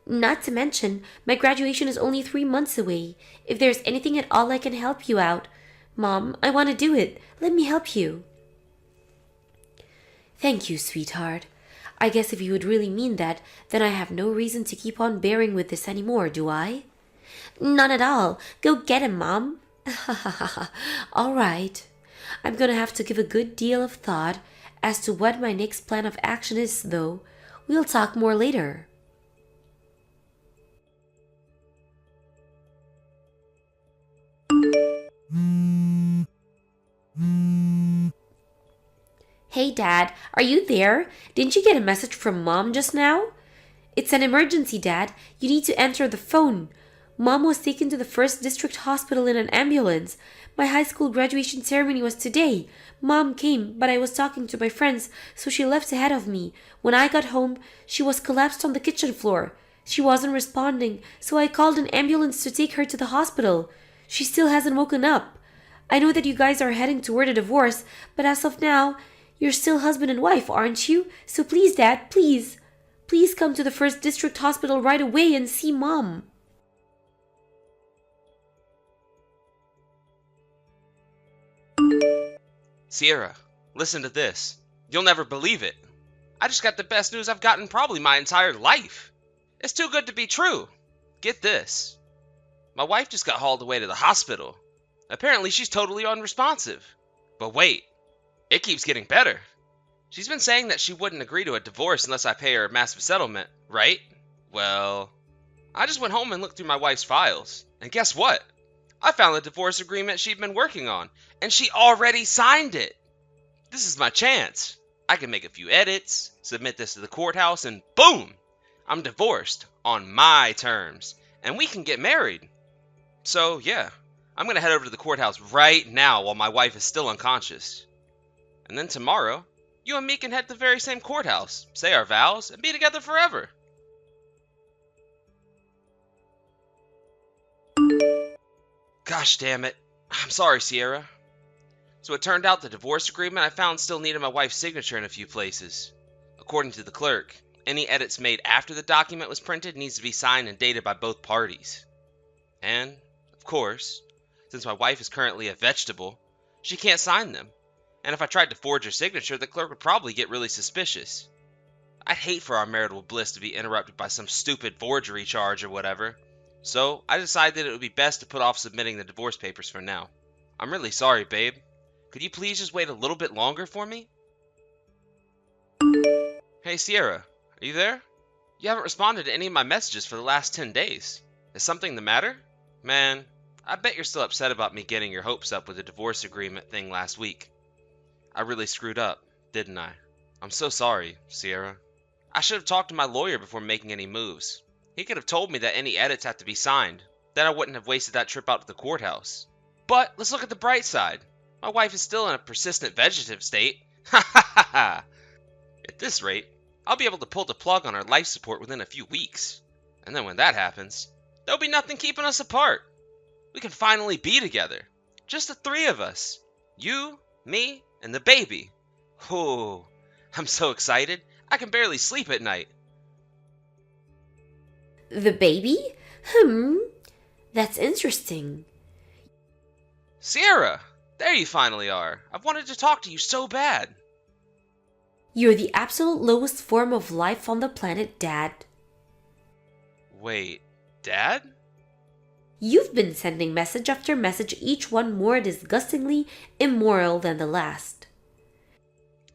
Not to mention, my graduation is only 3 months away. If there's anything at all I can help you out, Mom, I want to do it. Let me help you. Thank you, sweetheart. I guess if you would really mean that, then I have no reason to keep on bearing with this anymore, do I? None at all. Go get him, Mom. All right. I'm gonna have to give a good deal of thought as to what my next plan of action is, though. We'll talk more later. Hey, Dad, are you there? Didn't you get a message from Mom just now? It's an emergency, Dad. You need to answer the phone. Mom was taken to the 1st District Hospital in an ambulance. My high school graduation ceremony was today. Mom came, but I was talking to my friends, so she left ahead of me. When I got home, she was collapsed on the kitchen floor. She wasn't responding, so I called an ambulance to take her to the hospital. She still hasn't woken up. I know that you guys are heading toward a divorce, but as of now, you're still husband and wife, aren't you? So please, Dad, please. Please come to the 1st District Hospital right away and see Mom. Sierra, listen to this. You'll never believe it. I just got the best news I've gotten probably my entire life. It's too good to be true. Get this. My wife just got hauled away to the hospital. Apparently she's totally unresponsive. But wait, it keeps getting better. She's been saying that she wouldn't agree to a divorce unless I pay her a massive settlement, right? Well, I just went home and looked through my wife's files. And guess what? I found the divorce agreement she'd been working on, and she already signed it. This is my chance. I can make a few edits, submit this to the courthouse, and boom! I'm divorced on my terms, and we can get married. So, yeah, I'm going to head over to the courthouse right now while my wife is still unconscious. And then tomorrow, you and me can head to the very same courthouse, say our vows, and be together forever. Gosh damn it. I'm sorry, Sierra. So it turned out the divorce agreement I found still needed my wife's signature in a few places. According to the clerk, any edits made after the document was printed needs to be signed and dated by both parties. And, of course, since my wife is currently a vegetable, she can't sign them. And if I tried to forge her signature, the clerk would probably get really suspicious. I'd hate for our marital bliss to be interrupted by some stupid forgery charge or whatever. So I decided it would be best to put off submitting the divorce papers for now. I'm really sorry, babe. Could you please just wait a little bit longer for me? Hey, Sierra, are you there? You haven't responded to any of my messages for the last 10 days. Is something the matter? Man, I bet you're still upset about me getting your hopes up with the divorce agreement thing last week. I really screwed up, didn't I? I'm so sorry, Sierra. I should have talked to my lawyer before making any moves. He could have told me that any edits have to be signed. Then I wouldn't have wasted that trip out to the courthouse. But let's look at the bright side. My wife is still in a persistent vegetative state. Ha ha ha ha! At this rate, I'll be able to pull the plug on our life support within a few weeks. And then when that happens, there'll be nothing keeping us apart. We can finally be together. Just the three of us. You, me, and the baby. Oh, I'm so excited, I can barely sleep at night. The baby? That's interesting. Sierra, there you finally are. I've wanted to talk to you so bad. You're the absolute lowest form of life on the planet, Dad. Wait, Dad? You've been sending message after message, each one more disgustingly immoral than the last.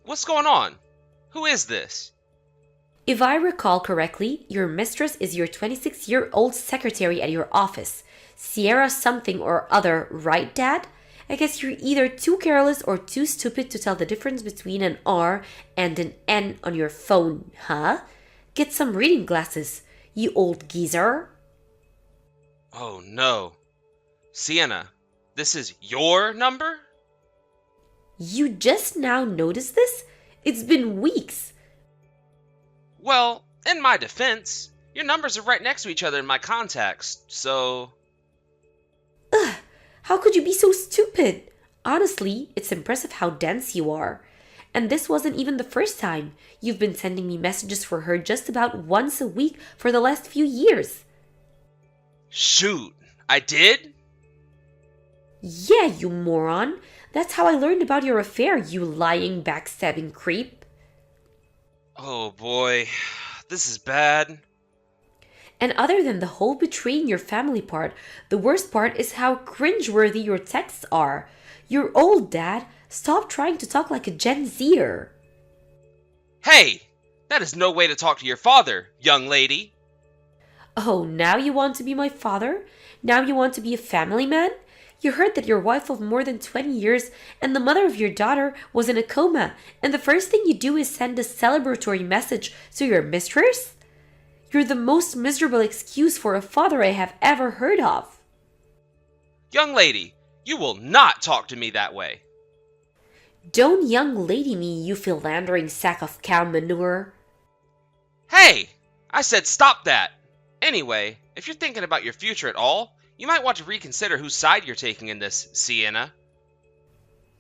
What's going on? Who is this? If I recall correctly, your mistress is your 26-year-old secretary at your office, Sierra something or other, right, Dad? I guess you're either too careless or too stupid to tell the difference between an R and an N on your phone, huh? Get some reading glasses, you old geezer. Oh no. Sienna, this is your number? You just now noticed this? It's been weeks. Well, in my defense, your numbers are right next to each other in my contacts, so... Ugh, how could you be so stupid? Honestly, it's impressive how dense you are. And this wasn't even the first time. You've been sending me messages for her just about once a week for the last few years. Shoot, I did? Yeah, you moron. That's how I learned about your affair, you lying, backstabbing creep. Oh boy, this is bad. And other than the whole betraying your family part, the worst part is how cringeworthy your texts are. You're old, Dad. Stop trying to talk like a Gen Zer. Hey, that is no way to talk to your father, young lady. Oh, now you want to be my father? Now you want to be a family man? You heard that your wife of more than 20 years and the mother of your daughter was in a coma, and the first thing you do is send a celebratory message to your mistress? You're the most miserable excuse for a father I have ever heard of. Young lady, you will not talk to me that way. Don't young lady me, you philandering sack of cow manure. Hey, I said stop that. Anyway, if you're thinking about your future at all, you might want to reconsider whose side you're taking in this, Sienna.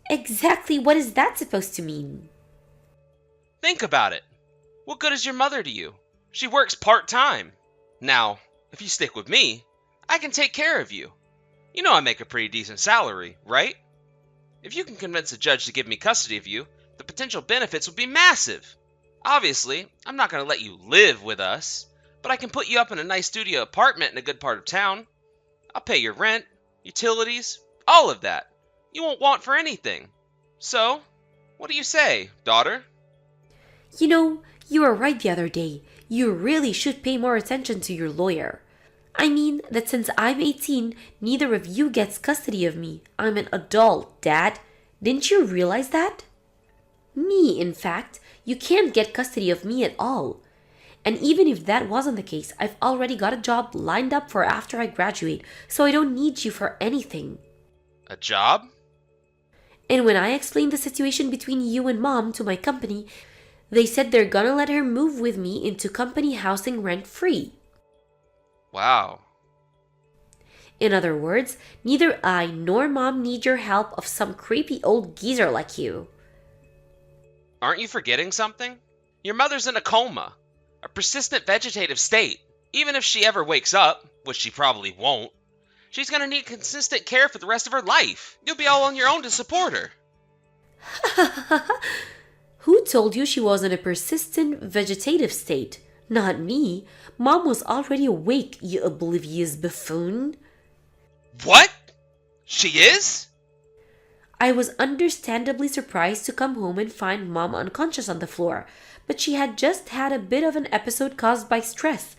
Exactly what is that supposed to mean? Think about it. What good is your mother to you? She works part-time. Now, if you stick with me, I can take care of you. You know I make a pretty decent salary, right? If you can convince a judge to give me custody of you, the potential benefits would be massive. Obviously, I'm not going to let you live with us, but I can put you up in a nice studio apartment in a good part of town. I'll pay your rent, utilities, all of that. You won't want for anything. So, what do you say, daughter? You know, you were right the other day. You really should pay more attention to your lawyer. I mean that since I'm 18, neither of you gets custody of me. I'm an adult, Dad. Didn't you realize that? Me, in fact, you can't get custody of me at all. And even if that wasn't the case, I've already got a job lined up for after I graduate, so I don't need you for anything. A job? And when I explained the situation between you and Mom to my company, they said they're gonna let her move with me into company housing rent-free. Wow. In other words, neither I nor Mom need your help of some creepy old geezer like you. Aren't you forgetting something? Your mother's in a coma. A persistent vegetative state. Even if she ever wakes up, which she probably won't, she's gonna need consistent care for the rest of her life. You'll be all on your own to support her. Who told you she was in a persistent vegetative state? Not me. Mom was already awake, you oblivious buffoon. What? She is? I was understandably surprised to come home and find Mom unconscious on the floor, but she had just had a bit of an episode caused by stress.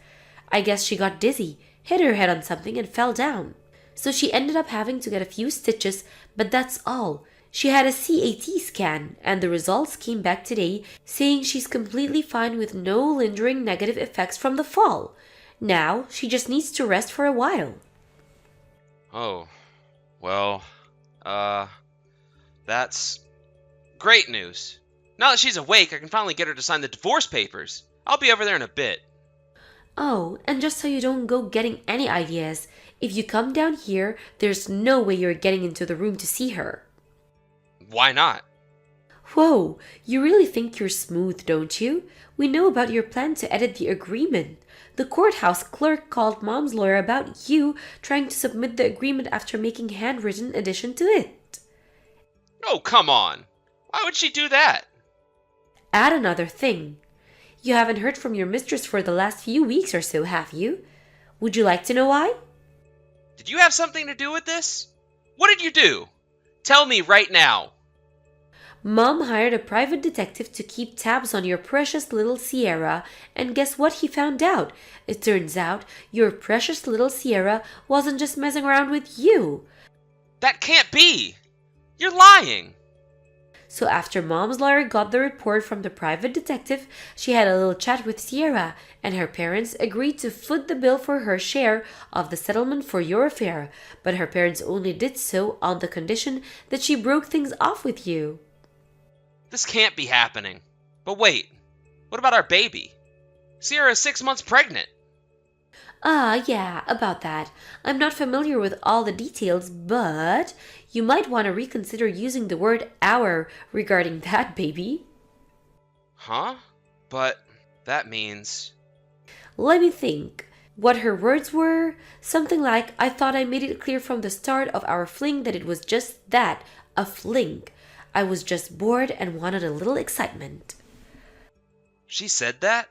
I guess she got dizzy, hit her head on something, and fell down. So she ended up having to get a few stitches, but that's all. She had a CAT scan, and the results came back today saying she's completely fine with no lingering negative effects from the fall. Now, she just needs to rest for a while. Oh, well, that's great news. Now that she's awake, I can finally get her to sign the divorce papers. I'll be over there in a bit. Oh, and just so you don't go getting any ideas, if you come down here, there's no way you're getting into the room to see her. Why not? Whoa, you really think you're smooth, don't you? We know about your plan to edit the agreement. The courthouse clerk called Mom's lawyer about you trying to submit the agreement after making handwritten addition to it. Oh, come on. Why would she do that? Add another thing. You haven't heard from your mistress for the last few weeks or so, have you? Would you like to know why? Did you have something to do with this? What did you do? Tell me right now. Mom hired a private detective to keep tabs on your precious little Sierra, and guess what he found out? It turns out your precious little Sierra wasn't just messing around with you. That can't be. You're lying. So after Mom's lawyer got the report from the private detective, she had a little chat with Sierra, and her parents agreed to foot the bill for her share of the settlement for your affair, but her parents only did so on the condition that she broke things off with you. This can't be happening. But wait, what about our baby? Sierra is 6 months pregnant. Yeah, about that. I'm not familiar with all the details, but you might want to reconsider using the word our regarding that baby. Huh? But that means... Let me think. What her words were? Something like, I thought I made it clear from the start of our fling that it was just that, a fling. I was just bored and wanted a little excitement. She said that?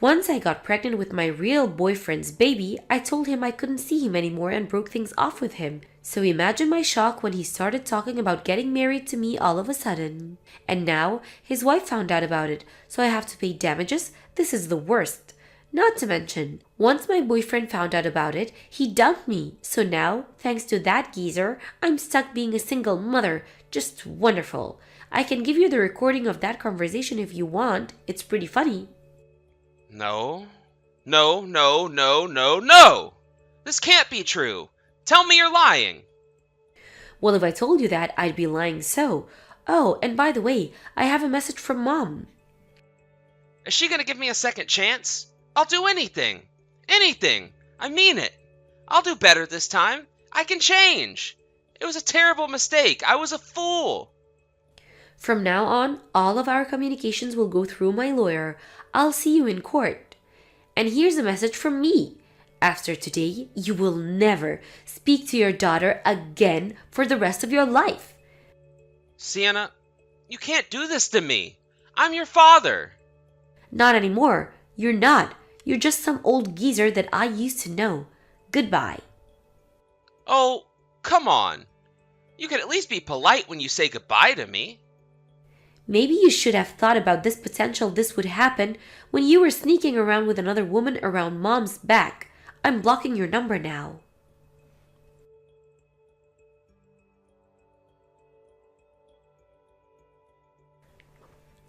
Once I got pregnant with my real boyfriend's baby, I told him I couldn't see him anymore and broke things off with him. So imagine my shock when he started talking about getting married to me all of a sudden. And now, his wife found out about it, so I have to pay damages. This is the worst. Not to mention, once my boyfriend found out about it, he dumped me. So now, thanks to that geezer, I'm stuck being a single mother. Just wonderful. I can give you the recording of that conversation if you want. It's pretty funny. No. No, no, no, no, no! This can't be true. Tell me you're lying. Well, if I told you that, I'd be lying so. Oh, and by the way, I have a message from Mom. Is she gonna give me a second chance? I'll do anything. Anything. I mean it. I'll do better this time. I can change. It was a terrible mistake. I was a fool. From now on, all of our communications will go through my lawyer. I'll see you in court. And here's a message from me. After today, you will never speak to your daughter again for the rest of your life. Sienna, you can't do this to me. I'm your father. Not anymore. You're not. You're just some old geezer that I used to know. Goodbye. Oh, come on. You can at least be polite when you say goodbye to me. Maybe you should have thought about this potential this would happen when you were sneaking around with another woman around Mom's back. I'm blocking your number now.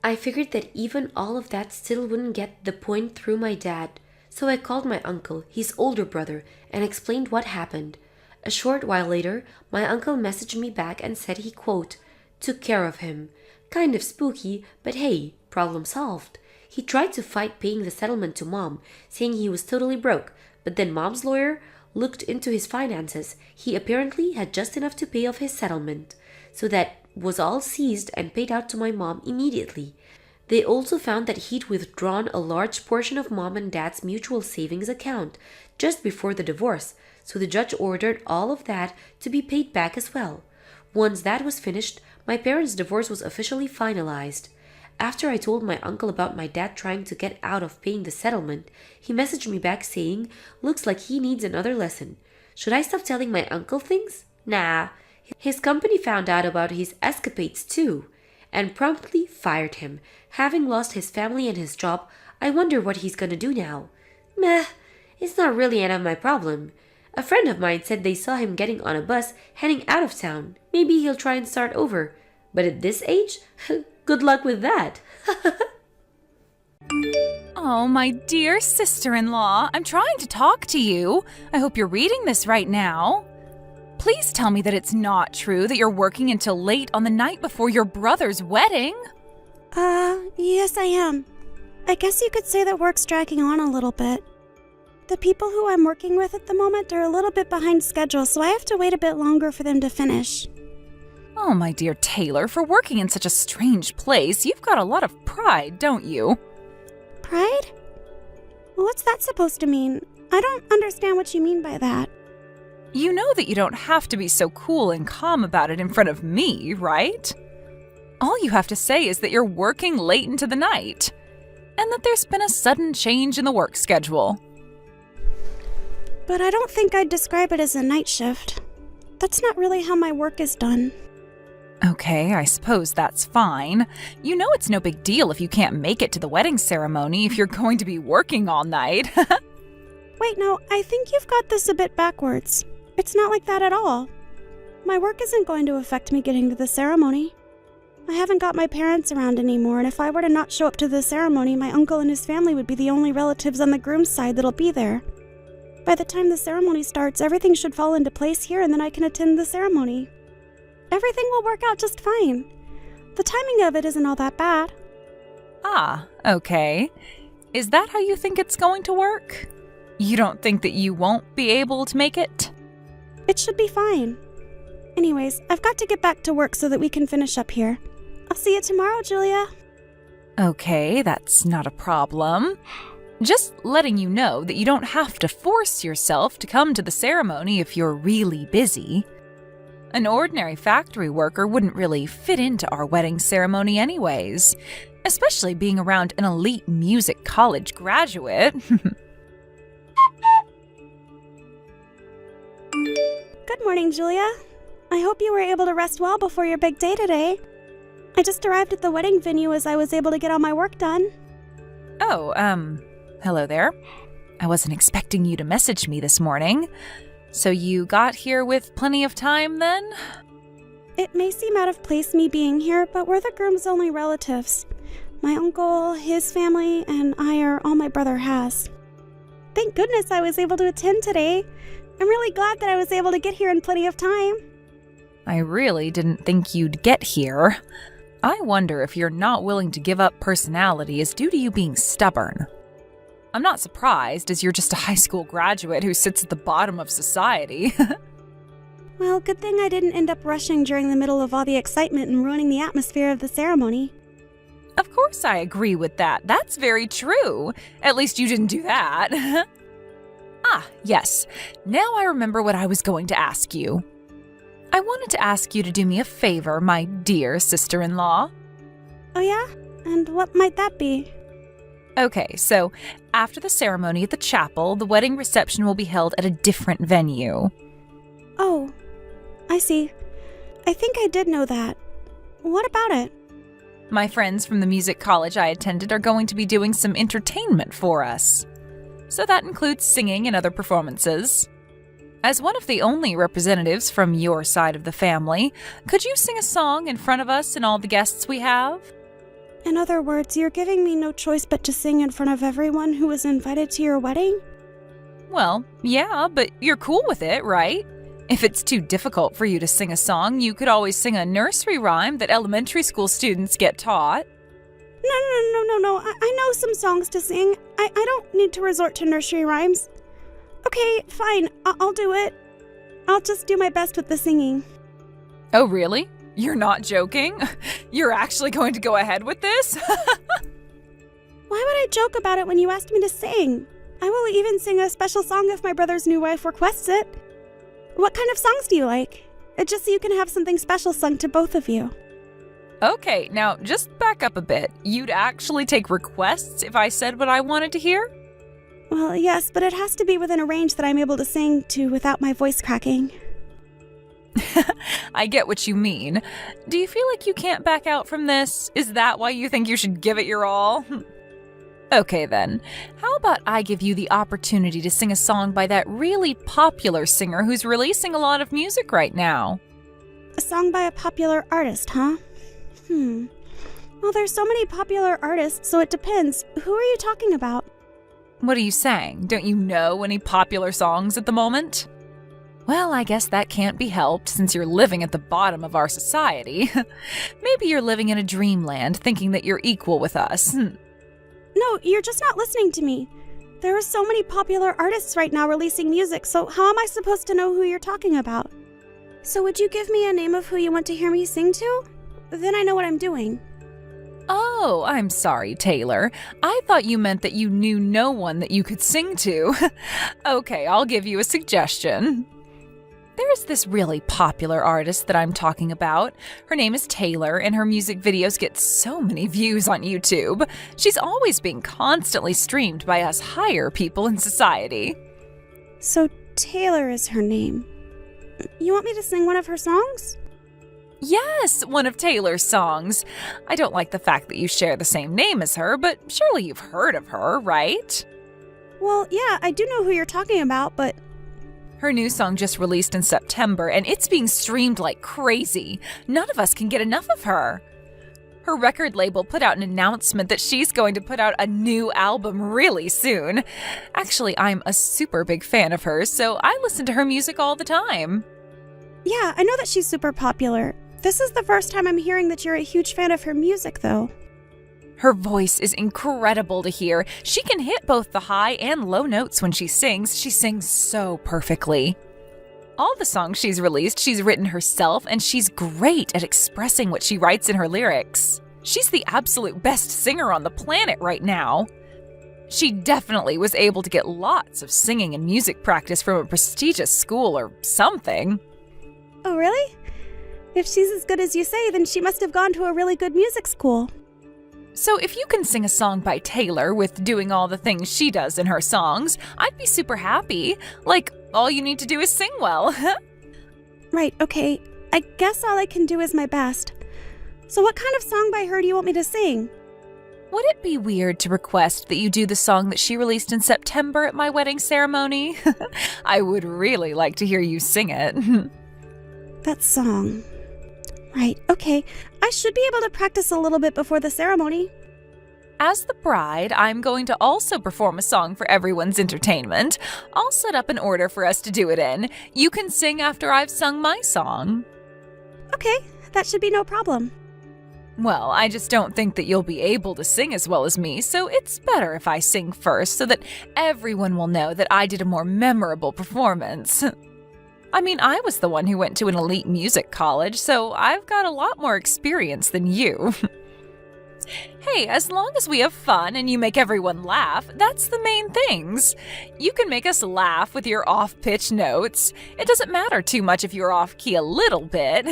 I figured that even all of that still wouldn't get the point through my dad, so I called my uncle, his older brother, and explained what happened. A short while later, my uncle messaged me back and said he, quote, took care of him. Kind of spooky, but hey, problem solved. He tried to fight paying the settlement to Mom, saying he was totally broke, but then Mom's lawyer looked into his finances. He apparently had just enough to pay off his settlement, so that was all seized and paid out to my mom immediately. They also found that he'd withdrawn a large portion of Mom and Dad's mutual savings account just before the divorce, so the judge ordered all of that to be paid back as well. Once that was finished, my parents' divorce was officially finalized. After I told my uncle about my dad trying to get out of paying the settlement, he messaged me back saying, "Looks like he needs another lesson. Should I stop telling my uncle things?" Nah. His company found out about his escapades too, and promptly fired him. Having lost his family and his job, I wonder what he's gonna do now. Meh, it's not really any of my problem. A friend of mine said they saw him getting on a bus heading out of town. Maybe he'll try and start over. But at this age, good luck with that. Oh, my dear sister-in-law, I'm trying to talk to you. I hope you're reading this right now. Please tell me that it's not true that you're working until late on the night before your brother's wedding. Yes I am. I guess you could say that work's dragging on a little bit. The people who I'm working with at the moment are a little bit behind schedule, so I have to wait a bit longer for them to finish. Oh, my dear Taylor, for working in such a strange place, you've got a lot of pride, don't you? Pride? What's that supposed to mean? I don't understand what you mean by that. You know that you don't have to be so cool and calm about it in front of me, right? All you have to say is that you're working late into the night, and that there's been a sudden change in the work schedule. But I don't think I'd describe it as a night shift. That's not really how my work is done. Okay, I suppose that's fine. You know it's no big deal if you can't make it to the wedding ceremony if you're going to be working all night. Wait, no, I think you've got this a bit backwards. It's not like that at all. My work isn't going to affect me getting to the ceremony. I haven't got my parents around anymore, and if I were to not show up to the ceremony, my uncle and his family would be the only relatives on the groom's side that'll be there. By the time the ceremony starts, everything should fall into place here, and then I can attend the ceremony. Everything will work out just fine. The timing of it isn't all that bad. Ah, okay. Is that how you think it's going to work? You don't think that you won't be able to make it? It should be fine. Anyways, I've got to get back to work so that we can finish up here. I'll see you tomorrow, Julia. Okay, that's not a problem. Just letting you know that you don't have to force yourself to come to the ceremony if you're really busy. An ordinary factory worker wouldn't really fit into our wedding ceremony anyways, especially being around an elite music college graduate. Good morning, Julia. I hope you were able to rest well before your big day today. I just arrived at the wedding venue as I was able to get all my work done. Oh, hello there. I wasn't expecting you to message me this morning. So you got here with plenty of time then? It may seem out of place me being here, but we're the groom's only relatives. My uncle, his family, and I are all my brother has. Thank goodness I was able to attend today. I'm really glad that I was able to get here in plenty of time. I really didn't think you'd get here. I wonder if you're not willing to give up personality is due to you being stubborn. I'm not surprised, as you're just a high school graduate who sits at the bottom of society. Well, good thing I didn't end up rushing during the middle of all the excitement and ruining the atmosphere of the ceremony. Of course I agree with that. That's very true. At least you didn't do that. Ah, yes. Now I remember what I was going to ask you. I wanted to ask you to do me a favor, my dear sister-in-law. Oh yeah? And what might that be? Okay, so after the ceremony at the chapel, the wedding reception will be held at a different venue. Oh, I see. I think I did know that. What about it? My friends from the music college I attended are going to be doing some entertainment for us. So that includes singing and other performances. As one of the only representatives from your side of the family, could you sing a song in front of us and all the guests we have? In other words, you're giving me no choice but to sing in front of everyone who was invited to your wedding? Well, yeah, but you're cool with it, right? If it's too difficult for you to sing a song, you could always sing a nursery rhyme that elementary school students get taught. No. I know some songs to sing. I don't need to resort to nursery rhymes. Okay, fine. I'll do it. I'll just do my best with the singing. Oh, really? You're not joking? You're actually going to go ahead with this? Why would I joke about it when you asked me to sing? I will even sing a special song if my brother's new wife requests it. What kind of songs do you like? Just so you can have something special sung to both of you. Okay, now just back up a bit. You'd actually take requests if I said what I wanted to hear? Well, yes, but it has to be within a range that I'm able to sing to without my voice cracking. I get what you mean. Do you feel like you can't back out from this? Is that why you think you should give it your all? Okay then, how about I give you the opportunity to sing a song by that really popular singer who's releasing a lot of music right now? A song by a popular artist, huh? Well, there's so many popular artists, so it depends. Who are you talking about? What are you saying? Don't you know any popular songs at the moment? Well, I guess that can't be helped since you're living at the bottom of our society. Maybe you're living in a dreamland thinking that you're equal with us. No, you're just not listening to me. There are so many popular artists right now releasing music, so how am I supposed to know who you're talking about? So would you give me a name of who you want to hear me sing to? Then I know what I'm doing. Oh, I'm sorry, Taylor. I thought you meant that you knew no one that you could sing to. Okay, I'll give you a suggestion. There's this really popular artist that I'm talking about. Her name is Taylor, and her music videos get so many views on YouTube. She's always being constantly streamed by us higher people in society. So Taylor is her name. You want me to sing one of her songs? Yes, one of Taylor's songs. I don't like the fact that you share the same name as her, but surely you've heard of her, right? Well, yeah, I do know who you're talking about, but... Her new song just released in September, and it's being streamed like crazy. None of us can get enough of her. Her record label put out an announcement that she's going to put out a new album really soon. Actually, I'm a super big fan of hers, so I listen to her music all the time. Yeah, I know that she's super popular. This is the first time I'm hearing that you're a huge fan of her music, though. Her voice is incredible to hear. She can hit both the high and low notes when she sings. She sings so perfectly. All the songs she's released, she's written herself, and she's great at expressing what she writes in her lyrics. She's the absolute best singer on the planet right now. She definitely was able to get lots of singing and music practice from a prestigious school or something. Oh, really? If she's as good as you say, then she must have gone to a really good music school. So if you can sing a song by Taylor with doing all the things she does in her songs, I'd be super happy. Like, all you need to do is sing well. Right, okay. I guess all I can do is my best. So what kind of song by her do you want me to sing? Would it be weird to request that you do the song that she released in September at my wedding ceremony? I would really like to hear you sing it. That song. Right, okay. I should be able to practice a little bit before the ceremony. As the bride, I'm going to also perform a song for everyone's entertainment. I'll set up an order for us to do it in. You can sing after I've sung my song. Okay, that should be no problem. Well, I just don't think that you'll be able to sing as well as me, so it's better if I sing first so that everyone will know that I did a more memorable performance. I mean, I was the one who went to an elite music college, so I've got a lot more experience than you. Hey, as long as we have fun and you make everyone laugh, that's the main things. You can make us laugh with your off-pitch notes. It doesn't matter too much if you're off-key a little bit.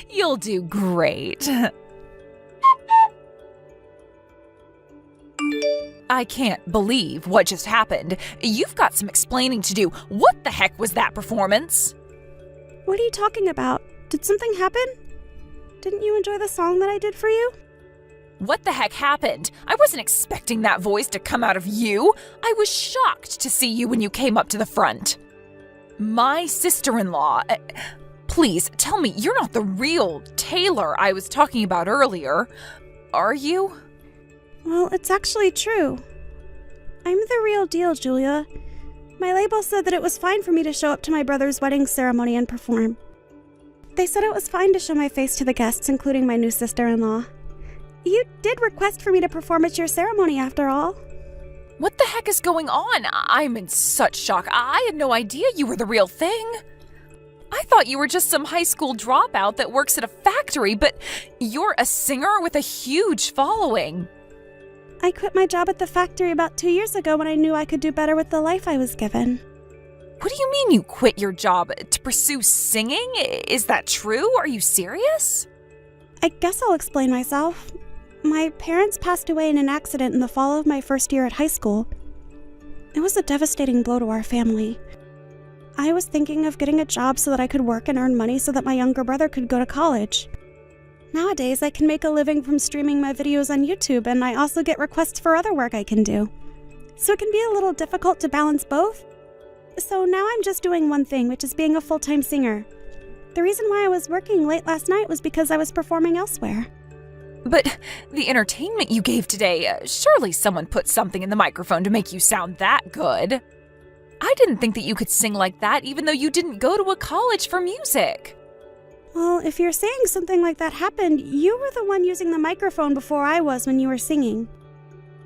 You'll do great. I can't believe what just happened. You've got some explaining to do. What the heck was that performance? What are you talking about? Did something happen? Didn't you enjoy the song that I did for you? What the heck happened? I wasn't expecting that voice to come out of you. I was shocked to see you when you came up to the front. My sister-in-law. Please, tell me you're not the real Taylor I was talking about earlier. Are you? Well, it's actually true. I'm the real deal, Julia. My label said that it was fine for me to show up to my brother's wedding ceremony and perform. They said it was fine to show my face to the guests, including my new sister-in-law. You did request for me to perform at your ceremony, after all. What the heck is going on? I'm in such shock. I had no idea you were the real thing. I thought you were just some high school dropout that works at a factory, but you're a singer with a huge following. I quit my job at the factory about 2 years ago when I knew I could do better with the life I was given. What do you mean you quit your job to pursue singing? Is that true? Are you serious? I guess I'll explain myself. My parents passed away in an accident in the fall of my first year at high school. It was a devastating blow to our family. I was thinking of getting a job so that I could work and earn money so that my younger brother could go to college. Nowadays, I can make a living from streaming my videos on YouTube, and I also get requests for other work I can do. So it can be a little difficult to balance both. So now I'm just doing one thing, which is being a full-time singer. The reason why I was working late last night was because I was performing elsewhere. But the entertainment you gave today, surely someone put something in the microphone to make you sound that good. I didn't think that you could sing like that even though you didn't go to a college for music. Well, if you're saying something like that happened, you were the one using the microphone before I was when you were singing.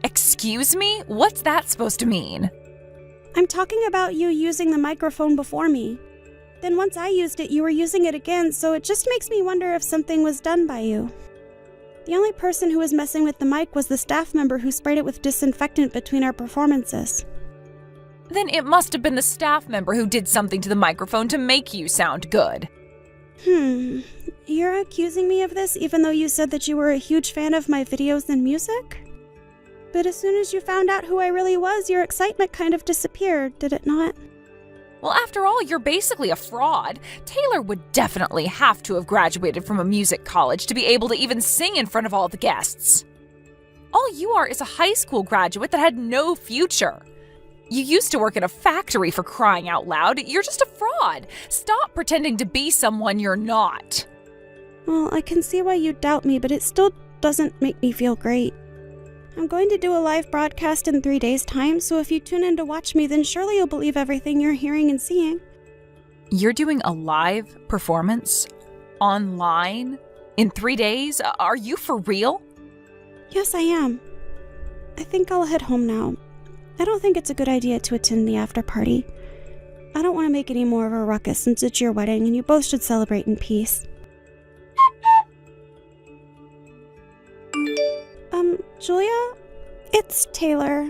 Excuse me? What's that supposed to mean? I'm talking about you using the microphone before me. Then once I used it, you were using it again, so it just makes me wonder if something was done by you. The only person who was messing with the mic was the staff member who sprayed it with disinfectant between our performances. Then it must have been the staff member who did something to the microphone to make you sound good. You're accusing me of this even though you said that you were a huge fan of my videos and music? But as soon as you found out who I really was, your excitement kind of disappeared, did it not? Well, after all, you're basically a fraud. Taylor would definitely have to have graduated from a music college to be able to even sing in front of all the guests. All you are is a high school graduate that had no future. You used to work at a factory, for crying out loud. You're just a fraud. Stop pretending to be someone you're not. Well, I can see why you doubt me, but it still doesn't make me feel great. I'm going to do a live broadcast in 3 days' time, so if you tune in to watch me, then surely you'll believe everything you're hearing and seeing. You're doing a live performance? Online? In 3 days? Are you for real? Yes, I am. I think I'll head home now. I don't think it's a good idea to attend the after party. I don't want to make any more of a ruckus since it's your wedding and you both should celebrate in peace. Julia? It's Taylor.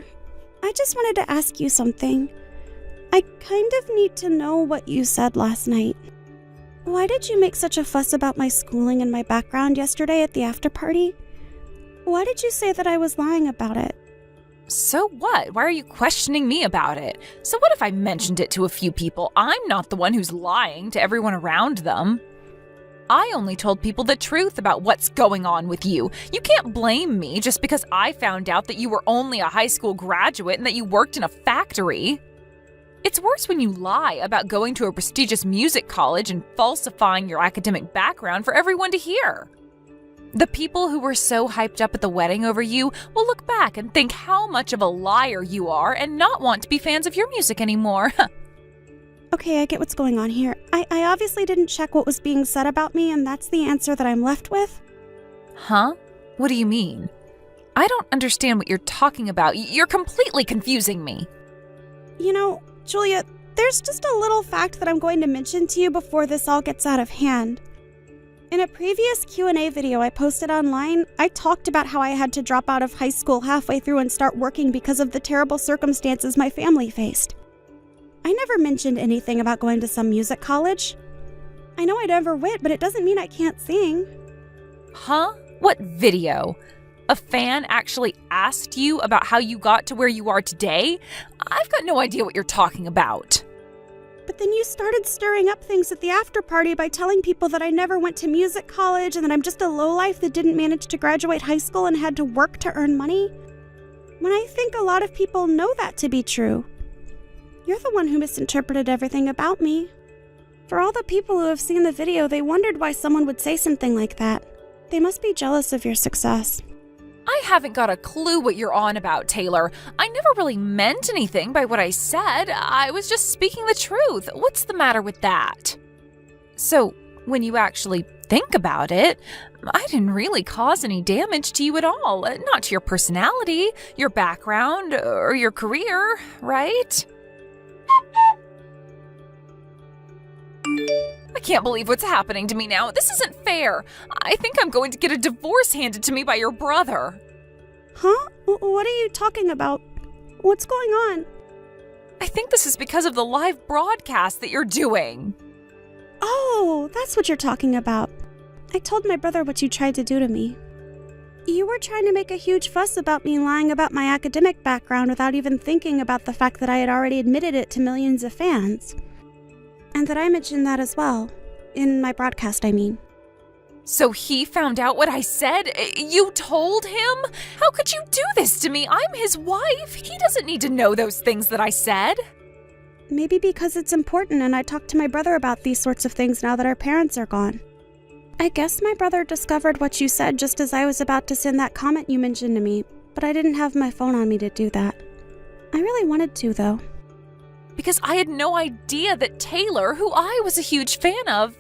I just wanted to ask you something. I kind of need to know what you said last night. Why did you make such a fuss about my schooling and my background yesterday at the after party? Why did you say that I was lying about it? So what? Why are you questioning me about it? So what if I mentioned it to a few people? I'm not the one who's lying to everyone around them. I only told people the truth about what's going on with you. You can't blame me just because I found out that you were only a high school graduate and that you worked in a factory. It's worse when you lie about going to a prestigious music college and falsifying your academic background for everyone to hear. The people who were so hyped up at the wedding over you will look back and think how much of a liar you are and not want to be fans of your music anymore. Okay, I get what's going on here. I obviously didn't check what was being said about me, and that's the answer that I'm left with. Huh? What do you mean? I don't understand what you're talking about. You're completely confusing me. You know, Julia, there's just a little fact that I'm going to mention to you before this all gets out of hand. In a previous Q&A video I posted online, I talked about how I had to drop out of high school halfway through and start working because of the terrible circumstances my family faced. I never mentioned anything about going to some music college. I know I never went, but it doesn't mean I can't sing. Huh? What video? A fan actually asked you about how you got to where you are today? I've got no idea what you're talking about. But then you started stirring up things at the after party by telling people that I never went to music college and that I'm just a lowlife that didn't manage to graduate high school and had to work to earn money. When I think a lot of people know that to be true. You're the one who misinterpreted everything about me. For all the people who have seen the video, they wondered why someone would say something like that. They must be jealous of your success. I haven't got a clue what you're on about, Taylor. I never really meant anything by what I said. I was just speaking the truth. What's the matter with that? So, when you actually think about it, I didn't really cause any damage to you at all. Not to your personality, your background, or your career, right? I can't believe what's happening to me now. This isn't fair. I think I'm going to get a divorce handed to me by your brother. Huh? What are you talking about? What's going on? I think this is because of the live broadcast that you're doing. Oh, that's what you're talking about. I told my brother what you tried to do to me. You were trying to make a huge fuss about me lying about my academic background without even thinking about the fact that I had already admitted it to millions of fans. And that I mentioned that as well. In my broadcast, I mean. So he found out what I said? You told him? How could you do this to me? I'm his wife. He doesn't need to know those things that I said. Maybe because it's important and I talked to my brother about these sorts of things now that our parents are gone. I guess my brother discovered what you said just as I was about to send that comment you mentioned to me, but I didn't have my phone on me to do that. I really wanted to, though. Because I had no idea that Taylor, who I was a huge fan of,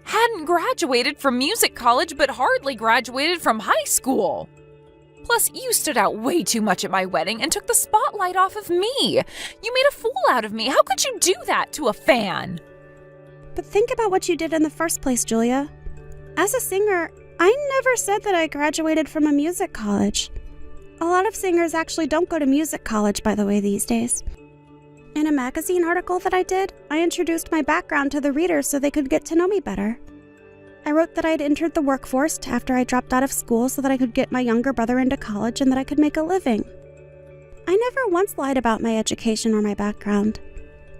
hadn't graduated from music college but hardly graduated from high school. Plus, you stood out way too much at my wedding and took the spotlight off of me. You made a fool out of me. How could you do that to a fan? But think about what you did in the first place, Julia. As a singer, I never said that I graduated from a music college. A lot of singers actually don't go to music college, by the way, these days. In a magazine article that I did, I introduced my background to the readers so they could get to know me better. I wrote that I'd entered the workforce after I dropped out of school so that I could get my younger brother into college and that I could make a living. I never once lied about my education or my background.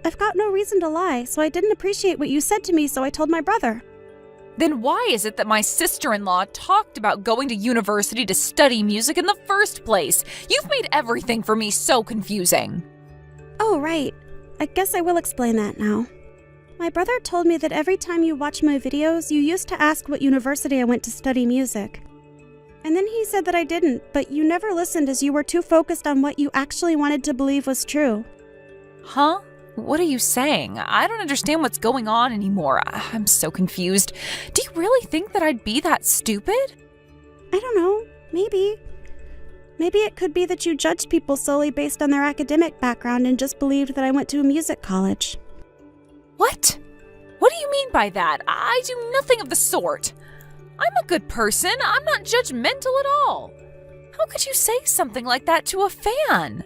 I've got no reason to lie, so I didn't appreciate what you said to me, so I told my brother. Then why is it that my sister-in-law talked about going to university to study music in the first place? You've made everything for me so confusing. Oh, right. I guess I will explain that now. My brother told me that every time you watch my videos, you used to ask what university I went to study music. And then he said that I didn't, but you never listened as you were too focused on what you actually wanted to believe was true. Huh? What are you saying? I don't understand what's going on anymore. I'm so confused. Do you really think that I'd be that stupid? I don't know. Maybe. Maybe it could be that you judged people solely based on their academic background and just believed that I went to a music college. What? What do you mean by that? I do nothing of the sort. I'm a good person. I'm not judgmental at all. How could you say something like that to a fan?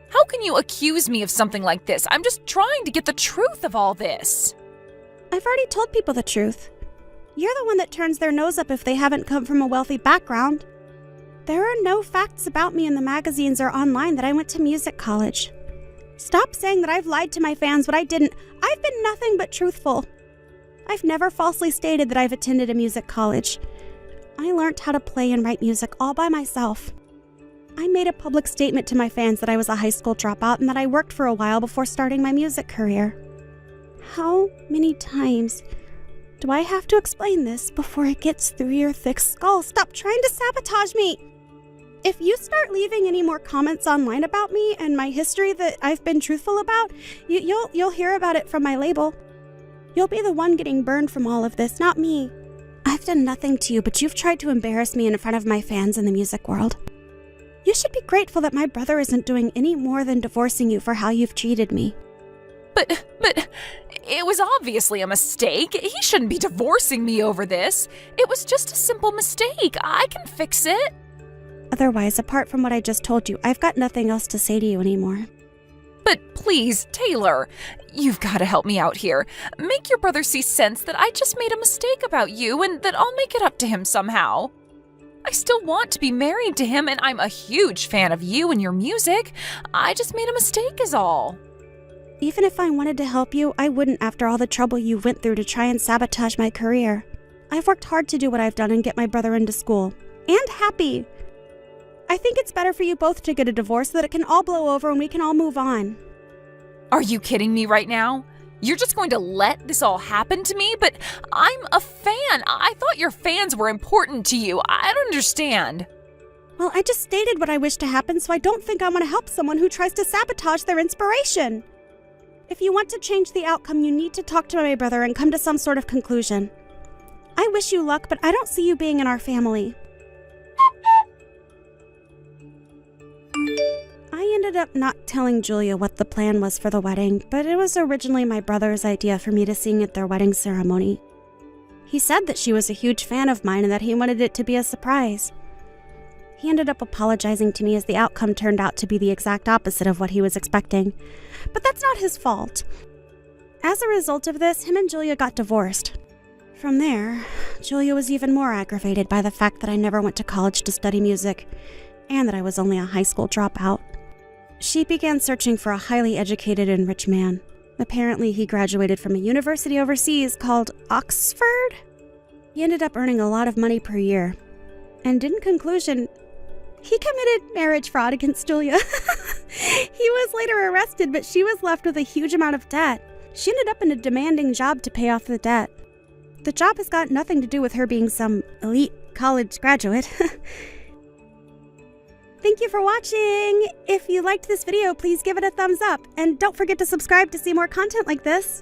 How can you accuse me of something like this? I'm just trying to get the truth of all this. I've already told people the truth. You're the one that turns their nose up if they haven't come from a wealthy background. There are no facts about me in the magazines or online that I went to music college. Stop saying that I've lied to my fans when I didn't. I've been nothing but truthful. I've never falsely stated that I've attended a music college. I learned how to play and write music all by myself. I made a public statement to my fans that I was a high school dropout and that I worked for a while before starting my music career. How many times do I have to explain this before it gets through your thick skull? Stop trying to sabotage me! If you start leaving any more comments online about me and my history that I've been truthful about, you'll hear about it from my label. You'll be the one getting burned from all of this, not me. I've done nothing to you, but you've tried to embarrass me in front of my fans in the music world. You should be grateful that my brother isn't doing any more than divorcing you for how you've treated me. But it was obviously a mistake. He shouldn't be divorcing me over this. It was just a simple mistake. I can fix it. Otherwise, apart from what I just told you, I've got nothing else to say to you anymore. But please, Taylor, you've got to help me out here. Make your brother see sense that I just made a mistake about you and that I'll make it up to him somehow. I still want to be married to him, and I'm a huge fan of you and your music. I just made a mistake is all. Even if I wanted to help you, I wouldn't after all the trouble you went through to try and sabotage my career. I've worked hard to do what I've done and get my brother into school. And happy. I think it's better for you both to get a divorce so that it can all blow over and we can all move on. Are you kidding me right now? You're just going to let this all happen to me? But I'm a fan. I thought your fans were important to you. I don't understand. Well, I just stated what I wish to happen, so I don't think I want to help someone who tries to sabotage their inspiration. If you want to change the outcome, you need to talk to my brother and come to some sort of conclusion. I wish you luck, but I don't see you being in our family. I ended up not telling Julia what the plan was for the wedding, but it was originally my brother's idea for me to sing at their wedding ceremony. He said that she was a huge fan of mine and that he wanted it to be a surprise. He ended up apologizing to me as the outcome turned out to be the exact opposite of what he was expecting. But that's not his fault. As a result of this, him and Julia got divorced. From there, Julia was even more aggravated by the fact that I never went to college to study music, and that I was only a high school dropout. She began searching for a highly educated and rich man. Apparently, he graduated from a university overseas called Oxford. He ended up earning a lot of money per year. And in conclusion, he committed marriage fraud against Julia. He was later arrested, but she was left with a huge amount of debt. She ended up in a demanding job to pay off the debt. The job has got nothing to do with her being some elite college graduate. Thank you for watching! If you liked this video, please give it a thumbs up, and don't forget to subscribe to see more content like this.